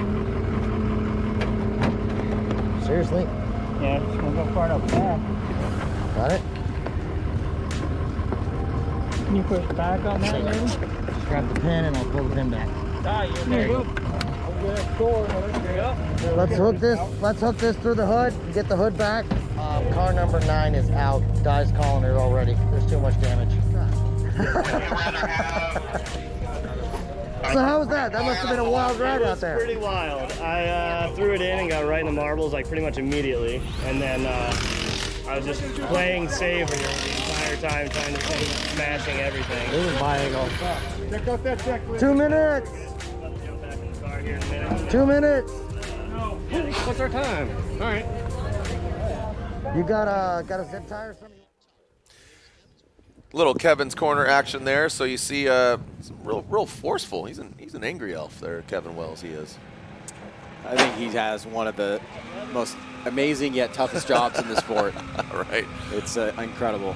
Seriously? Yeah, just gonna go far enough back. Got it? Can you push back on that, maybe? Just grab the pin and I'll pull the pin back. Ah, you're there. You go. Let's hook this through the hood, get the hood back. Car number 9 is out. Guy's calling it already. There's too much damage. So how was that? That must have been a wild ride out there. Pretty wild. I threw it in and got right in the marbles like pretty much immediately, and then I was just playing safe the entire time, trying to smashing everything. This is my angle. Check out that checklist. 2 minutes. 2 minutes. What's our time? All right. You got a zip tie or something? Little Kevin's corner action there. So you see, real forceful. He's an angry elf there, Kevin Wells. He is. I think he has one of the most amazing yet toughest jobs in the sport. Right. It's incredible.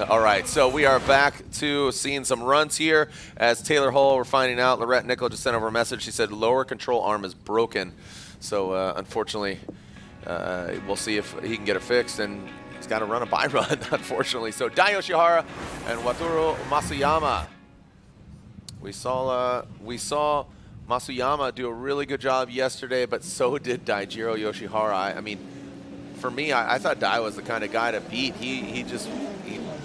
All right, so we are back to seeing some runs here. As Taylor Hull, we're finding out, Lorette Nickel just sent over a message. She said lower control arm is broken. So unfortunately, we'll see if he can get it fixed. And he's got to run a bye run, unfortunately. So Dai Yoshihara and Wataru Masuyama. We saw Masuyama do a really good job yesterday, but so did Daijiro Yoshihara. I mean, for me, I thought Dai was the kind of guy to beat. He's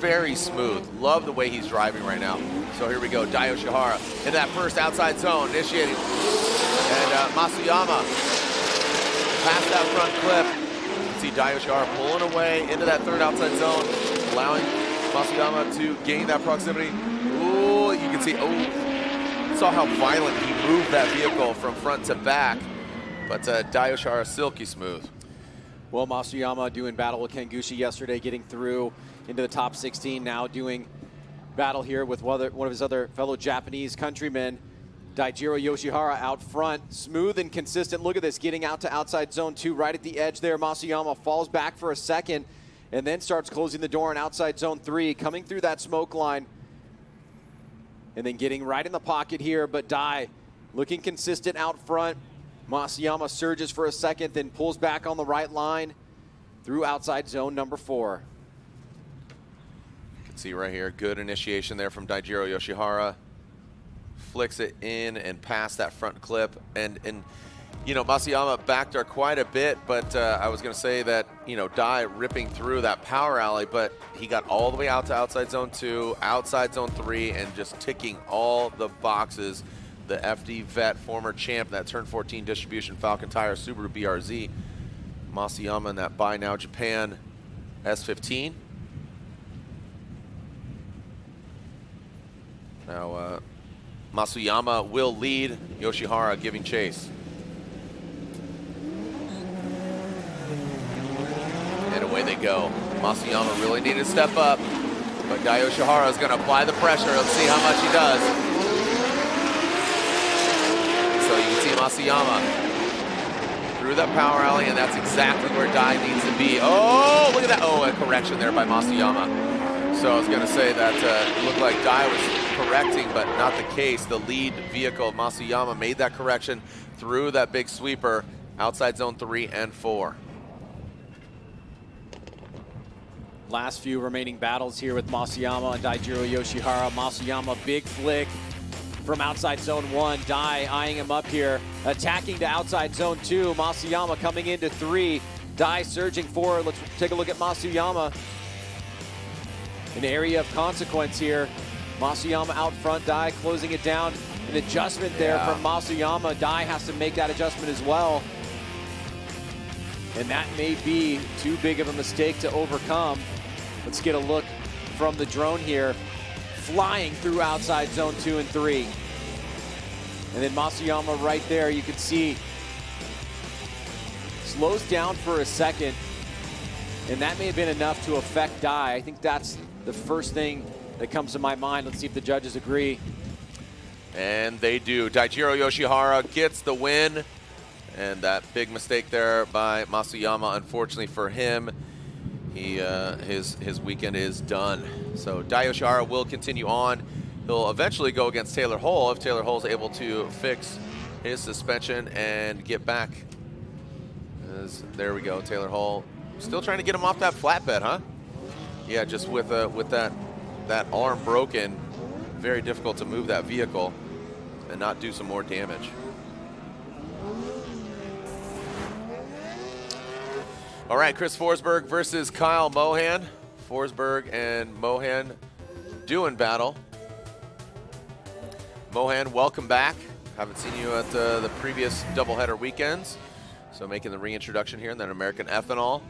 very smooth. Love the way he's driving right now. So here we go, Dai Yoshihara in that first outside zone, initiating. And Masuyama past that front clip. You can see Dai Yoshihara pulling away into that third outside zone, allowing Masuyama to gain that proximity. Ooh, you can see, saw how violent he moved that vehicle from front to back, but Dai Yoshihara silky smooth. Well, Masuyama doing battle with Kengushi yesterday, getting through into the top 16, now doing battle here with one of his other fellow Japanese countrymen, Daijiro Yoshihara out front, smooth and consistent. Look at this, getting out to outside zone 2, right at the edge there. Masuyama falls back for a second and then starts closing the door on outside zone 3, coming through that smoke line. And then getting right in the pocket here, but Dai looking consistent out front. Masuyama surges for a second, then pulls back on the right line through outside zone number 4. You can see right here, good initiation there from Daijiro Yoshihara. Flicks it in and past that front clip. And you know, Masuyama backed her quite a bit, but I was going to say that, you know, Dai ripping through that power alley, but he got all the way out to outside zone 2, outside zone 3, and just ticking all the boxes. The FD vet, former champ, that Turn 14 distribution, Falcon Tire, Subaru BRZ. Masuyama in that Buy Now Japan S15. Now, Masuyama will lead, Yoshihara giving chase. And away they go. Masuyama really needed to step up, but Dai Yoshihara is going to apply the pressure. Let's see how much he does. So you can see Masuyama through that power alley, and that's exactly where Dai needs to be. Oh, look at that. Oh, a correction there by Masuyama. So I was going to say that it looked like Dai was correcting, but not the case. The lead vehicle, Masuyama, made that correction through that big sweeper outside zone 3 and 4. Last few remaining battles here with Masuyama and Daijiro Yoshihara. Masuyama, big flick from outside zone 1. Dai eyeing him up here, attacking to outside zone 2. Masuyama coming into 3. Dai surging forward. Let's take a look at Masuyama. An area of consequence here. Masuyama out front, Dai closing it down. An adjustment there from Masuyama. Dai has to make that adjustment as well. And that may be too big of a mistake to overcome. Let's get a look from the drone here. Flying through outside zone 2 and 3. And then Masuyama right there, you can see, slows down for a second. And that may have been enough to affect Dai. I think that's the first thing that comes to my mind. Let's see if the judges agree. And they do. Daijiro Yoshihara gets the win. And that big mistake there by Masuyama, unfortunately for him, his weekend is done. So Dai Yoshihara will continue on. He'll eventually go against Taylor Hull if Taylor Hull's able to fix his suspension and get back. There we go, Taylor Hull. Still trying to get him off that flatbed, huh? Yeah, just with that arm broken, very difficult to move that vehicle and not do some more damage. All right, Chris Forsberg versus Kyle Mohan. Forsberg and Mohan doing battle. Mohan, welcome back. Haven't seen you at the previous doubleheader weekends. So making the reintroduction here in that American Ethanol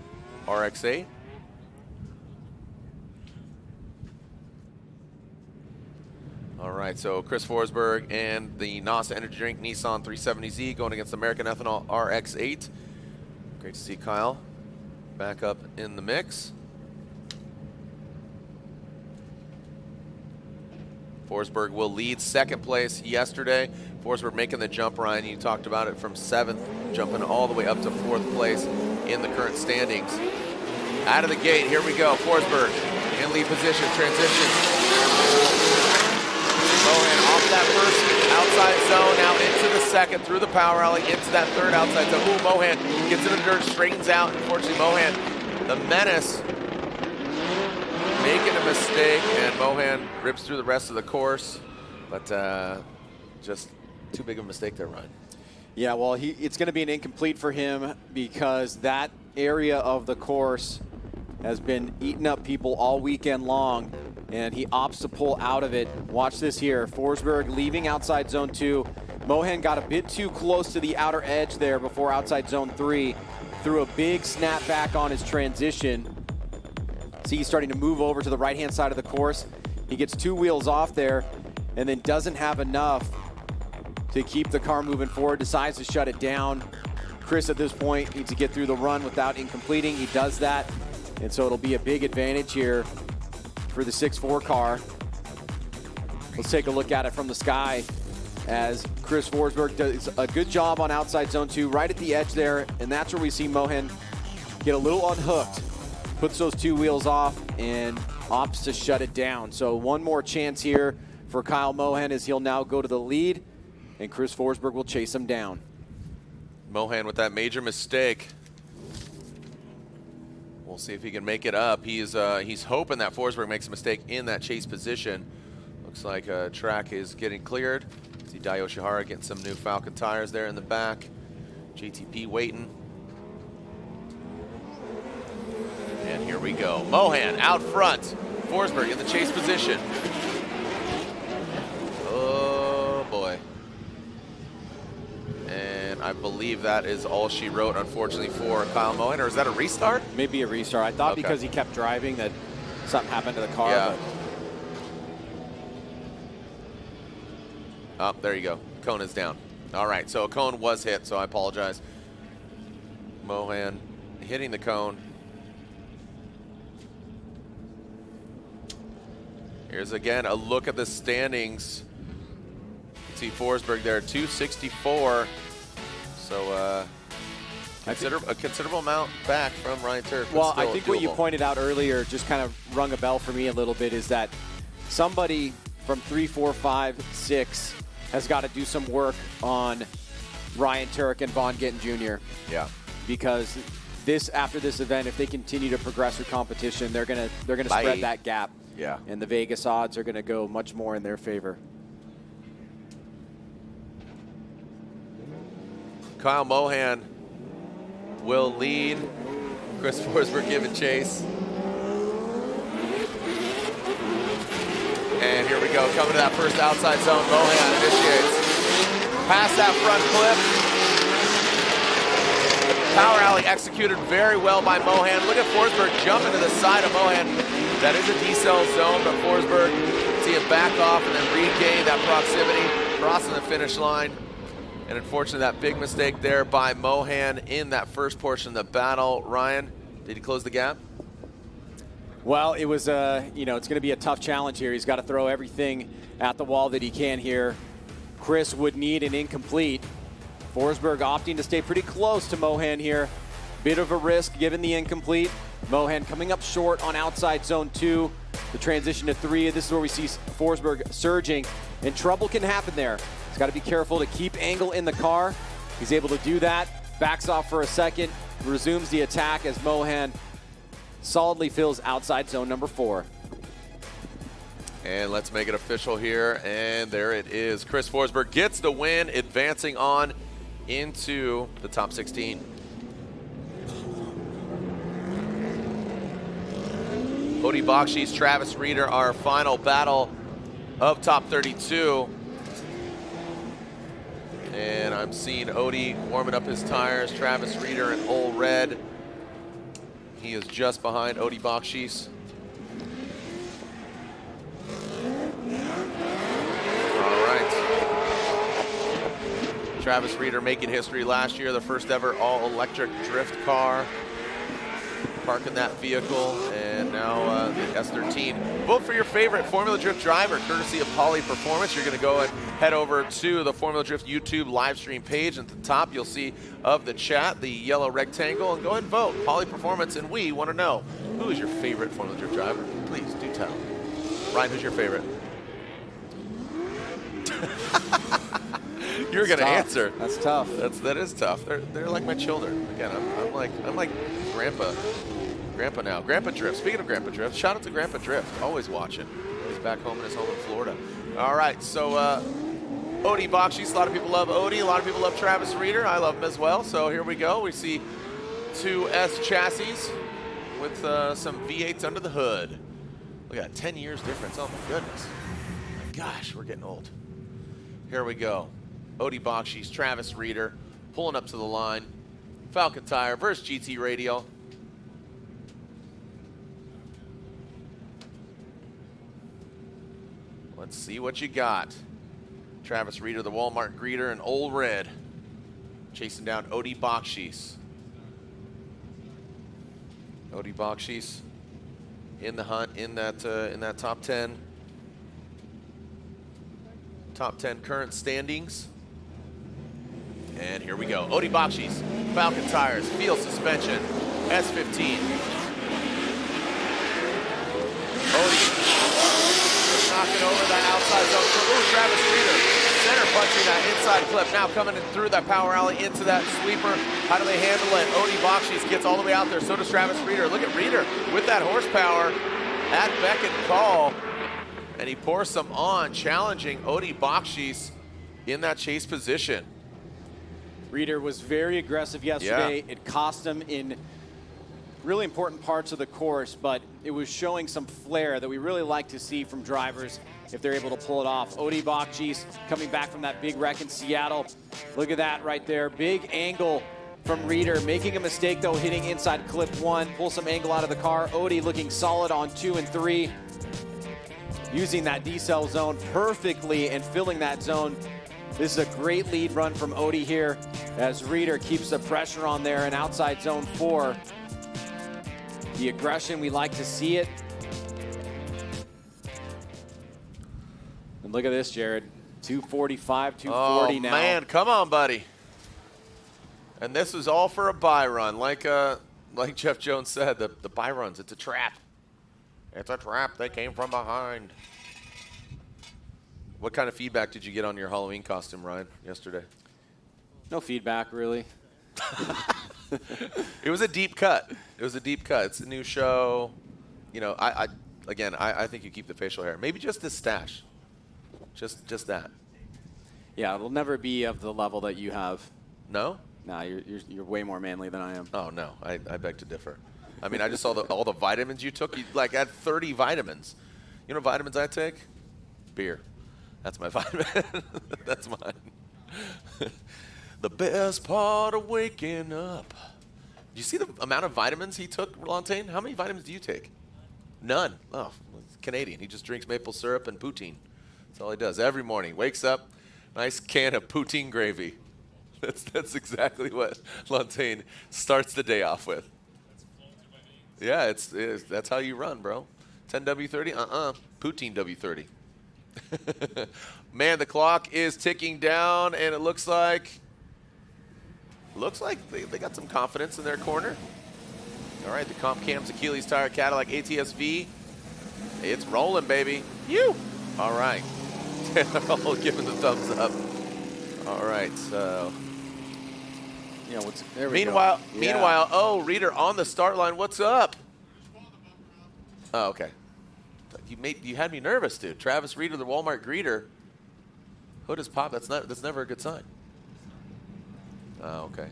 RX-8. All right, so Chris Forsberg and the NASA Energy Drink Nissan 370Z going against American Ethanol RX-8. Great to see Kyle back up in the mix. Forsberg will lead second place yesterday. Forsberg making the jump, Ryan. You talked about it, from 7th, jumping all the way up to 4th place in the current standings. Out of the gate, here we go. Forsberg in lead position, transition. Mohan off that first outside zone, now into the second, through the power alley, into that third outside zone. Ooh, Mohan gets in the dirt, straightens out. Unfortunately, Mohan, the menace, making a mistake, and Mohan rips through the rest of the course, but just too big of a mistake there, Ryan. Yeah, well, it's going to be an incomplete for him because that area of the course has been eating up people all weekend long, and he opts to pull out of it. Watch this here. Forsberg leaving outside zone 2. Mohan got a bit too close to the outer edge there before outside zone 3. Threw a big snap back on his transition. See, he's starting to move over to the right-hand side of the course. He gets 2 wheels off there and then doesn't have enough to keep the car moving forward, decides to shut it down. Chris, at this point, needs to get through the run without incompleting. He does that, and so it'll be a big advantage here for the 6-4 car. Let's take a look at it from the sky as Chris Forsberg does a good job on outside zone 2, right at the edge there, and that's where we see Mohan get a little unhooked. Puts those 2 wheels off and opts to shut it down. So one more chance here for Kyle Mohan as he'll now go to the lead, and Chris Forsberg will chase him down. Mohan with that major mistake. We'll see if he can make it up. He's hoping that Forsberg makes a mistake in that chase position. Looks like track is getting cleared. See Dai Yoshihara getting some new Falcon tires there in the back. JTP waiting. And here we go. Mohan out front. Forsberg in the chase position. Oh boy. And I believe that is all she wrote, unfortunately, for Kyle Mohan. Or is that a restart? Maybe a restart. I thought okay, because he kept driving that something happened to the car. Yeah. But oh, there you go. Cone is down. All right, so a cone was hit, so I apologize. Mohan hitting the cone. Here's again a look at the standings. See Forsberg there, 264. So a considerable amount back from Ryan Turk. Well, I think what you pointed out earlier just kind of rung a bell for me a little bit, is that somebody from 3, 4, 5, 6 has got to do some work on Ryan Turk and Vaughn Gittin Jr. Yeah. Because after this event, if they continue to progress through competition, they're gonna spread that gap. Yeah. And the Vegas odds are gonna go much more in their favor. Kyle Mohan will lead. Chris Forsberg giving chase. And here we go, coming to that first outside zone. Mohan initiates. Past that front clip. Power alley executed very well by Mohan. Look at Forsberg jumping to the side of Mohan. That is a decel zone, but Forsberg, see him back off and then regain that proximity, crossing the finish line. And unfortunately, that big mistake there by Mohan in that first portion of the battle. Ryan, did he close the gap? Well, it was, it's going to be a tough challenge here. He's got to throw everything at the wall that he can here. Chris would need an incomplete. Forsberg opting to stay pretty close to Mohan here. Bit of a risk given the incomplete. Mohan coming up short on outside zone 2. The transition to 3. This is where we see Forsberg surging, and trouble can happen there. He's got to be careful to keep angle in the car. He's able to do that. Backs off for a second. Resumes the attack as Mohan solidly fills outside zone number 4. And let's make it official here. And there it is. Chris Forsberg gets the win, advancing on into the top 16. Cody Bakshi's Travis Reeder, our final battle of top 32. I'm seeing Odie warming up his tires, Travis Reeder in Old Red. He is just behind Odie Bakshi's. All right. Travis Reeder making history last year, the first ever all-electric drift car. Parking that vehicle, and now the S13. Vote for your favorite Formula Drift driver, courtesy of Poly Performance. You're going to go and head over to the Formula Drift YouTube live stream page. At the top, you'll see of the chat, the yellow rectangle, and go ahead and vote. Poly Performance, and we want to know, who is your favorite Formula Drift driver? Please do tell. Ryan, who's your favorite? You're going to answer. That's tough. That is tough. They're like my children. Again, I'm like Grandpa now. Grandpa Drift. Speaking of Grandpa Drift, shout out to Grandpa Drift. Always watching. He's back home in his home in Florida. All right, so Odie Bakshi's. A lot of people love Odie. A lot of people love Travis Reeder. I love him as well. So here we go. We see two S chassis with some V8s under the hood. Look at that, 10 years difference. Oh my goodness. My gosh, we're getting old. Here we go. Odie Bakshi's, Travis Reeder pulling up to the line. Falcon Tire versus GT Radial. Let's see what you got. Travis Reeder, the Walmart greeter in Old Red, chasing down Odie Bakshi's. Odie Bakshi's in the hunt in that top 10. Top 10 current standings. And here we go. Odie Bakshi's, Falcon Tires, Field Suspension, S15. Odie knocking over that outside zone. Ooh, Travis Reeder center punching that inside clip. Now coming in through that power alley into that sweeper. How do they handle it? Odie Bakshi's gets all the way out there. So does Travis Reeder. Look at Reeder with that horsepower at beck and call. And he pours some on, challenging Odie Bakshi's in that chase position. Reeder was very aggressive yesterday. Yeah. It cost him in really important parts of the course, but it was showing some flair that we really like to see from drivers if they're able to pull it off. Odie Bakshi's coming back from that big wreck in Seattle. Look at that right there. Big angle from Reeder, making a mistake though, hitting inside clip 1, pull some angle out of the car. Odie looking solid on 2 and 3, using that decel zone perfectly and filling that zone. This is a great lead run from Odie here as Reeder keeps the pressure on there in outside zone 4. The aggression, we like to see it. And look at this, Jared. 245, 240 now. Oh, man, come on, buddy. And this is all for a buy run. Like Jeff Jones said, the buy runs, it's a trap. It's a trap. They came from behind. What kind of feedback did you get on your Halloween costume, Ryan, yesterday? No feedback, really. It was a deep cut. It was a deep cut. It's a new show. You know, I think you keep the facial hair. Maybe just this stash. Just that. Yeah, it'll never be of the level that you have. No? Nah, you're way more manly than I am. Oh, no. I beg to differ. I mean, I just saw all the vitamins you took. You like had 30 vitamins. You know what vitamins I take? Beer. That's my vitamin. That's mine. The best part of waking up. Do you see the amount of vitamins he took, Lantain? How many vitamins do you take? None. Oh, he's Canadian. He just drinks maple syrup and poutine. That's all he does every morning. Wakes up, nice can of poutine gravy. That's exactly what Lantain starts the day off with. Yeah, that's how you run, bro. 10W30? Poutine W30. Man, the clock is ticking down, and it looks like they got some confidence in their corner. All right, the Comp Cam's Achilles Tire Cadillac ATS-V. It's rolling, baby. You. All right. They're all giving the thumbs up. All right, so. Yeah, Meanwhile, oh, Reeder on the start line. What's up? Oh, okay. You had me nervous, dude. Travis Reeder, the Walmart greeter. Hood is pop. That's never a good sign. Oh, okay.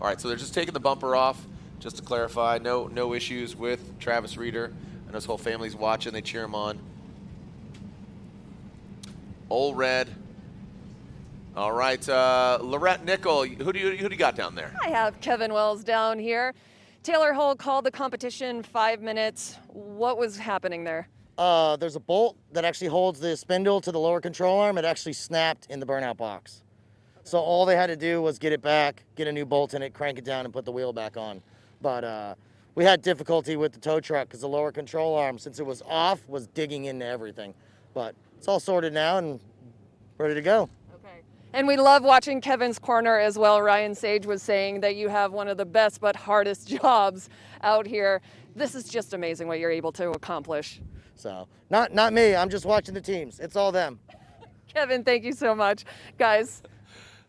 All right, so they're just taking the bumper off. Just to clarify, no issues with Travis Reeder, and his whole family's watching. They cheer him on. Old Red. All right, Lorette Nickel, who do you got down there? I have Kevin Wells down here. Taylor Hull called the competition 5 minutes. What was happening there? There's a bolt that actually holds the spindle to the lower control arm. It actually snapped in the burnout box. So all they had to do was get it back, get a new bolt in it, crank it down, and put the wheel back on. But we had difficulty with the tow truck because the lower control arm, since it was off, was digging into everything. But it's all sorted now and ready to go. And we love watching Kevin's corner as well. Ryan Sage was saying that you have one of the best but hardest jobs out here. This is just amazing what you're able to accomplish. So not me. I'm just watching the teams. It's all them. Kevin, thank you so much, guys.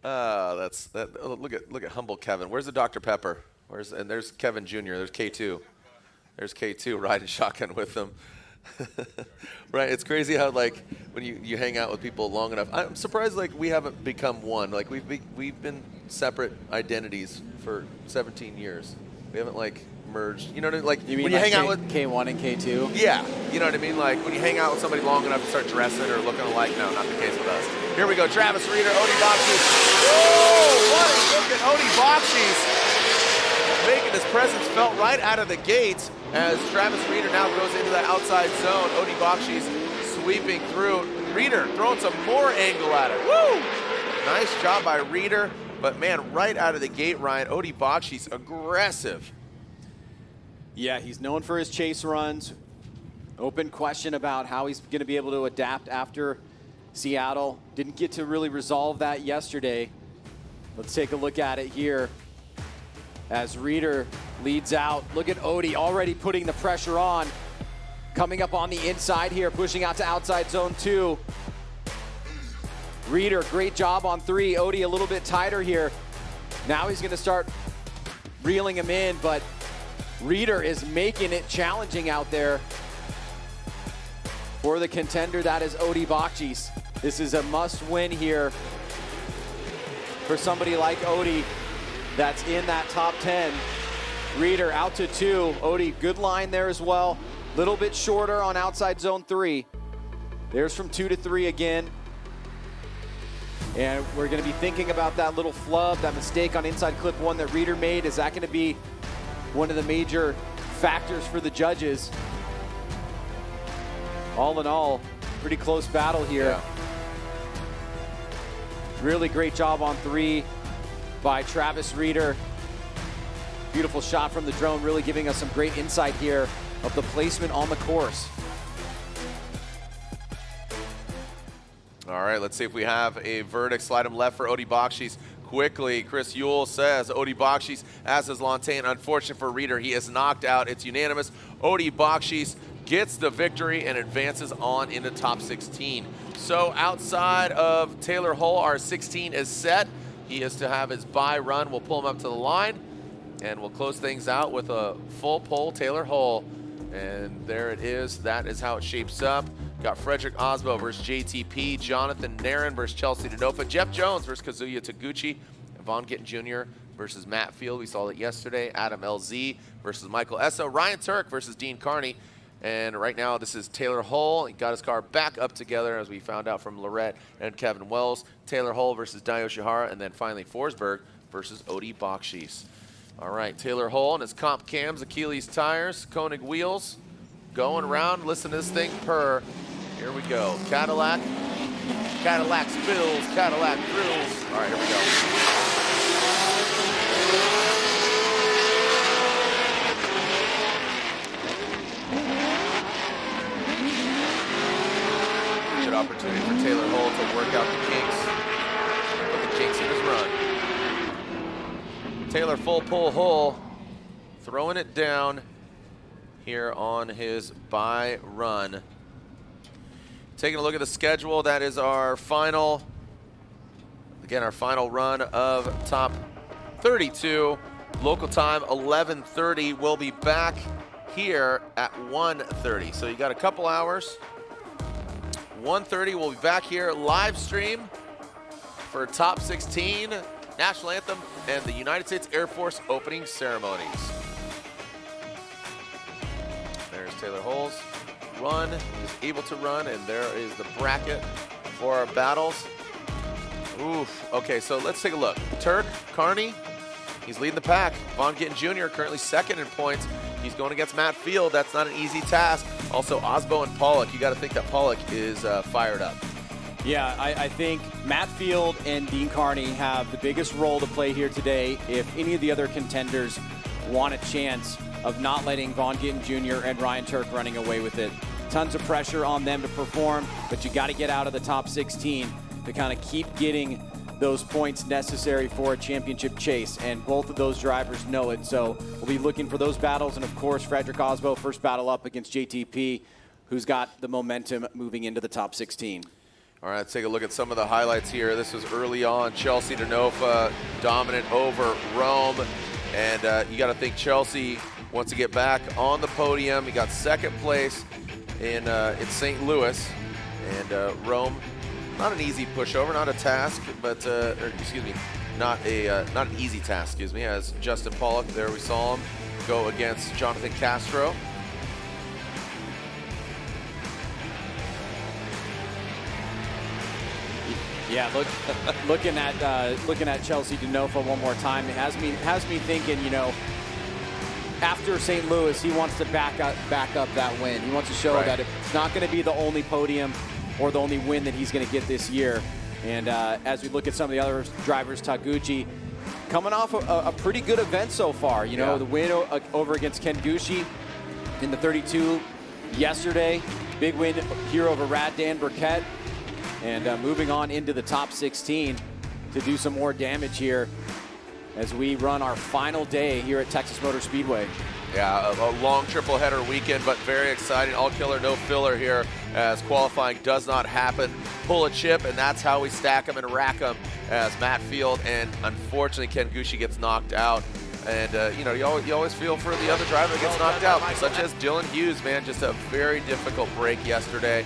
Look at humble Kevin. Where's the Dr. Pepper? And there's Kevin Jr. There's K2. There's K2 riding shotgun with them. Right, it's crazy how like when you hang out with people long enough. I'm surprised like we haven't become one. Like we've been separate identities for 17 years. We haven't like merged. You know what I mean? Like you mean when you like hang out with K1 and K2? Yeah, you know what I mean. Like when you hang out with somebody long enough to start dressing or looking alike. No, not the case with us. Here we go, Travis Reeder, Odie Bakshis. Whoa, what a look at Odie Bakshis. Making his presence felt right out of the gate as Travis Reeder now goes into the outside zone. Odie Bakshis sweeping through. Reeder throwing some more angle at it. Woo! Nice job by Reeder. But man, right out of the gate, Ryan, Odie Bakshis aggressive. Yeah, he's known for his chase runs. Open question about how he's going to be able to adapt after Seattle. Didn't get to really resolve that yesterday. Let's take a look at it here. As Reeder leads out, look at Odie already putting the pressure on. Coming up on the inside here, pushing out to outside zone 2. Reeder, great job on 3. Odie a little bit tighter here. Now he's going to start reeling him in, but Reeder is making it challenging out there for the contender. That is Odie Bakshis. This is a must-win here for somebody like Odie that's in that top 10. Reeder out to 2. Odie, good line there as well. Little bit shorter on outside zone 3. There's from 2 to 3 again. And we're going to be thinking about that little flub, that mistake on inside clip 1 that Reeder made. Is that going to be one of the major factors for the judges? All in all, pretty close battle here. Yeah. Really great job on 3 by Travis Reeder. Beautiful shot from the drone, really giving us some great insight here of the placement on the course. All right, let's see if we have a verdict. Slide him left for Odie Bakshis. Quickly, Chris Ewell says Odie Bakshis, as is Lantain. Unfortunate for Reeder, he is knocked out. It's unanimous. Odie Bakshis gets the victory and advances on into top 16. So outside of Taylor Hull, our 16 is set. He is to have his bye run. We'll pull him up to the line, and we'll close things out with a full pole Taylor Hull. And there it is. That is how it shapes up. Got Frederick Osbo versus JTP, Jonathan Nairn versus Chelsea Denofa, Jeff Jones versus Kazuya Taguchi, Vaughn Gittin Jr. versus Matt Field. We saw that yesterday. Adam LZ versus Michael Essa, Ryan Turk versus Dean Carney. And right now, this is Taylor Hull. He got his car back up together, as we found out from Lorette and Kevin Wells. Taylor Hull versus Dio Shihara, and then finally Forsberg versus Odie Bakshis. All right, Taylor Hull and his comp cams, Achilles tires, Koenig wheels, going around. Listen to this thing purr. Here we go. Cadillac spills, Cadillac drills. All right, here we go. Good opportunity for Taylor Hull to work out the kinks. Put the kinks in his run. Taylor full pull Hull, throwing it down here on his bye run. Taking a look at the schedule, that is our final, again, our final run of top 32. Local time, 11:30. We'll be back here at 1:30. So you got a couple hours. 1:30, we'll be back here, live stream for top 16, National Anthem, and the United States Air Force opening ceremonies. There's Taylor Hull's run. He's able to run, and there is the bracket for our battles. Oof. Okay, so let's take a look. Turk, Carney, he's leading the pack. Von Gittin Jr. currently second in points. He's going against Matt Field. That's not an easy task. Also, Osbo and Pollock. You got to think that Pollock is fired up. Yeah, I think Matt Field and Dean Carney have the biggest role to play here today if any of the other contenders want a chance of not letting Von Gittin Jr. and Ryan Turk running away with it. Tons of pressure on them to perform, but you got to get out of the top 16 to kind of keep getting those points necessary for a championship chase, and both of those drivers know it. So we'll be looking for those battles, and of course, Frederick Osbo, first battle up against JTP, who's got the momentum moving into the top 16. All right, let's take a look at some of the highlights here. This was early on. Chelsea Denofa dominant over Rome. And you got to think Chelsea wants to get back on the podium. He got second place in St. Louis. And Rome, not an easy pushover, not a task, but, not an easy task, as Justin Pollock, there we saw him go against Jonathan Castro. Yeah, looking at Chelsea Denofa one more time, it has me thinking, after St. Louis, he wants to back up that win. He wants to show that it's not going to be the only podium or the only win that he's going to get this year. And as we look at some of the other drivers, Taguchi coming off a pretty good event so far. The win over against Ken Gucci in the 32 yesterday, big win here over Rad Dan Burkett. And moving on into the top 16 to do some more damage here as we run our final day here at Texas Motor Speedway. Yeah, a long triple header weekend, but very exciting. All killer, no filler here as qualifying does not happen. Pull a chip, and that's how we stack them and rack them as Matt Field and unfortunately Ken Gucci gets knocked out. And, you always feel for the other driver that gets knocked out, such as Dylan Hughes, man. Just a very difficult break yesterday.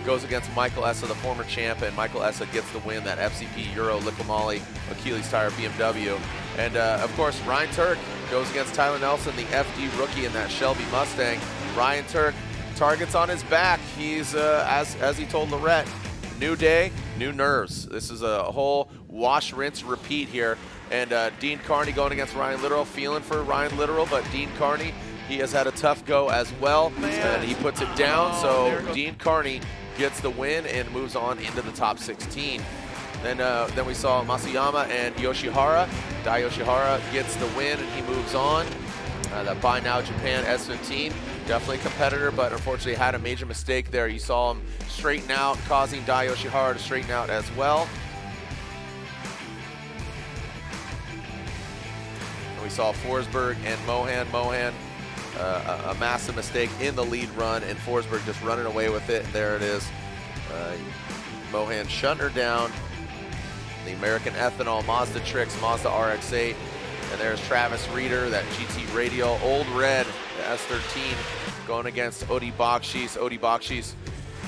Goes against Michael Essa, the former champ, and Michael Essa gets the win, that FCP Euro Liqui Achilles tire BMW. And, of course, Ryan Turk goes against Tyler Nelson, the FD rookie in that Shelby Mustang. Ryan Turk, targets on his back. He's, as he told Lorette, new day, new nerves. This is a whole wash, rinse, repeat here. And Dean Carney going against Ryan Littoral, feeling for Ryan Littoral, but Dean Carney, he has had a tough go as well, and he puts it down. So Dean Carney gets the win and moves on into the top 16. Then we saw Masuyama and Yoshihara. Dai Yoshihara gets the win and he moves on. That Buy Now Japan S15, definitely a competitor, but unfortunately had a major mistake there. You saw him straighten out, causing Dai Yoshihara to straighten out as well. We saw Forsberg and Mohan. A massive mistake in the lead run, and Forsberg just running away with it. And there it is. Mohan shutting her down. The American Ethanol, Mazda Tricks, Mazda RX-8. And there's Travis Reeder, that GT Radial, Old Red, the S13, going against Odie Bakshis. Odie Bakshis.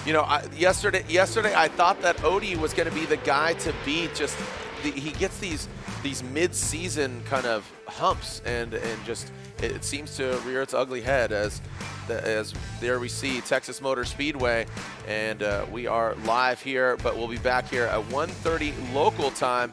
Yesterday I thought that Odie was going to be the guy to beat. He gets these mid-season kind of humps, and just it seems to rear its ugly head as there we see Texas Motor Speedway, and we are live here, but we'll be back here at 1:30 local time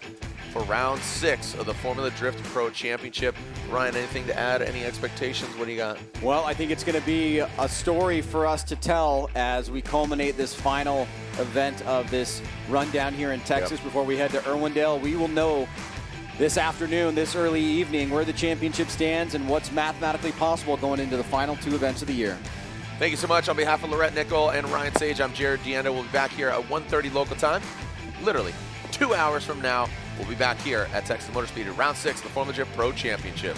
for round 6 of the Formula Drift Pro Championship. Ryan, anything to add? Any expectations? What do you got? Well, I think it's going to be a story for us to tell as we culminate this final event of this run down here in Texas before we head to Irwindale. We will know this afternoon, this early evening, where the championship stands and what's mathematically possible going into the final 2 events of the year. Thank you so much. On behalf of Lorette Nickel and Ryan Sage, I'm Jared Deanda. We'll be back here at 1:30 local time. Literally 2 hours from now, we'll be back here at Texas Motor Speedway, round 6 of the Formula Drift Pro Championship.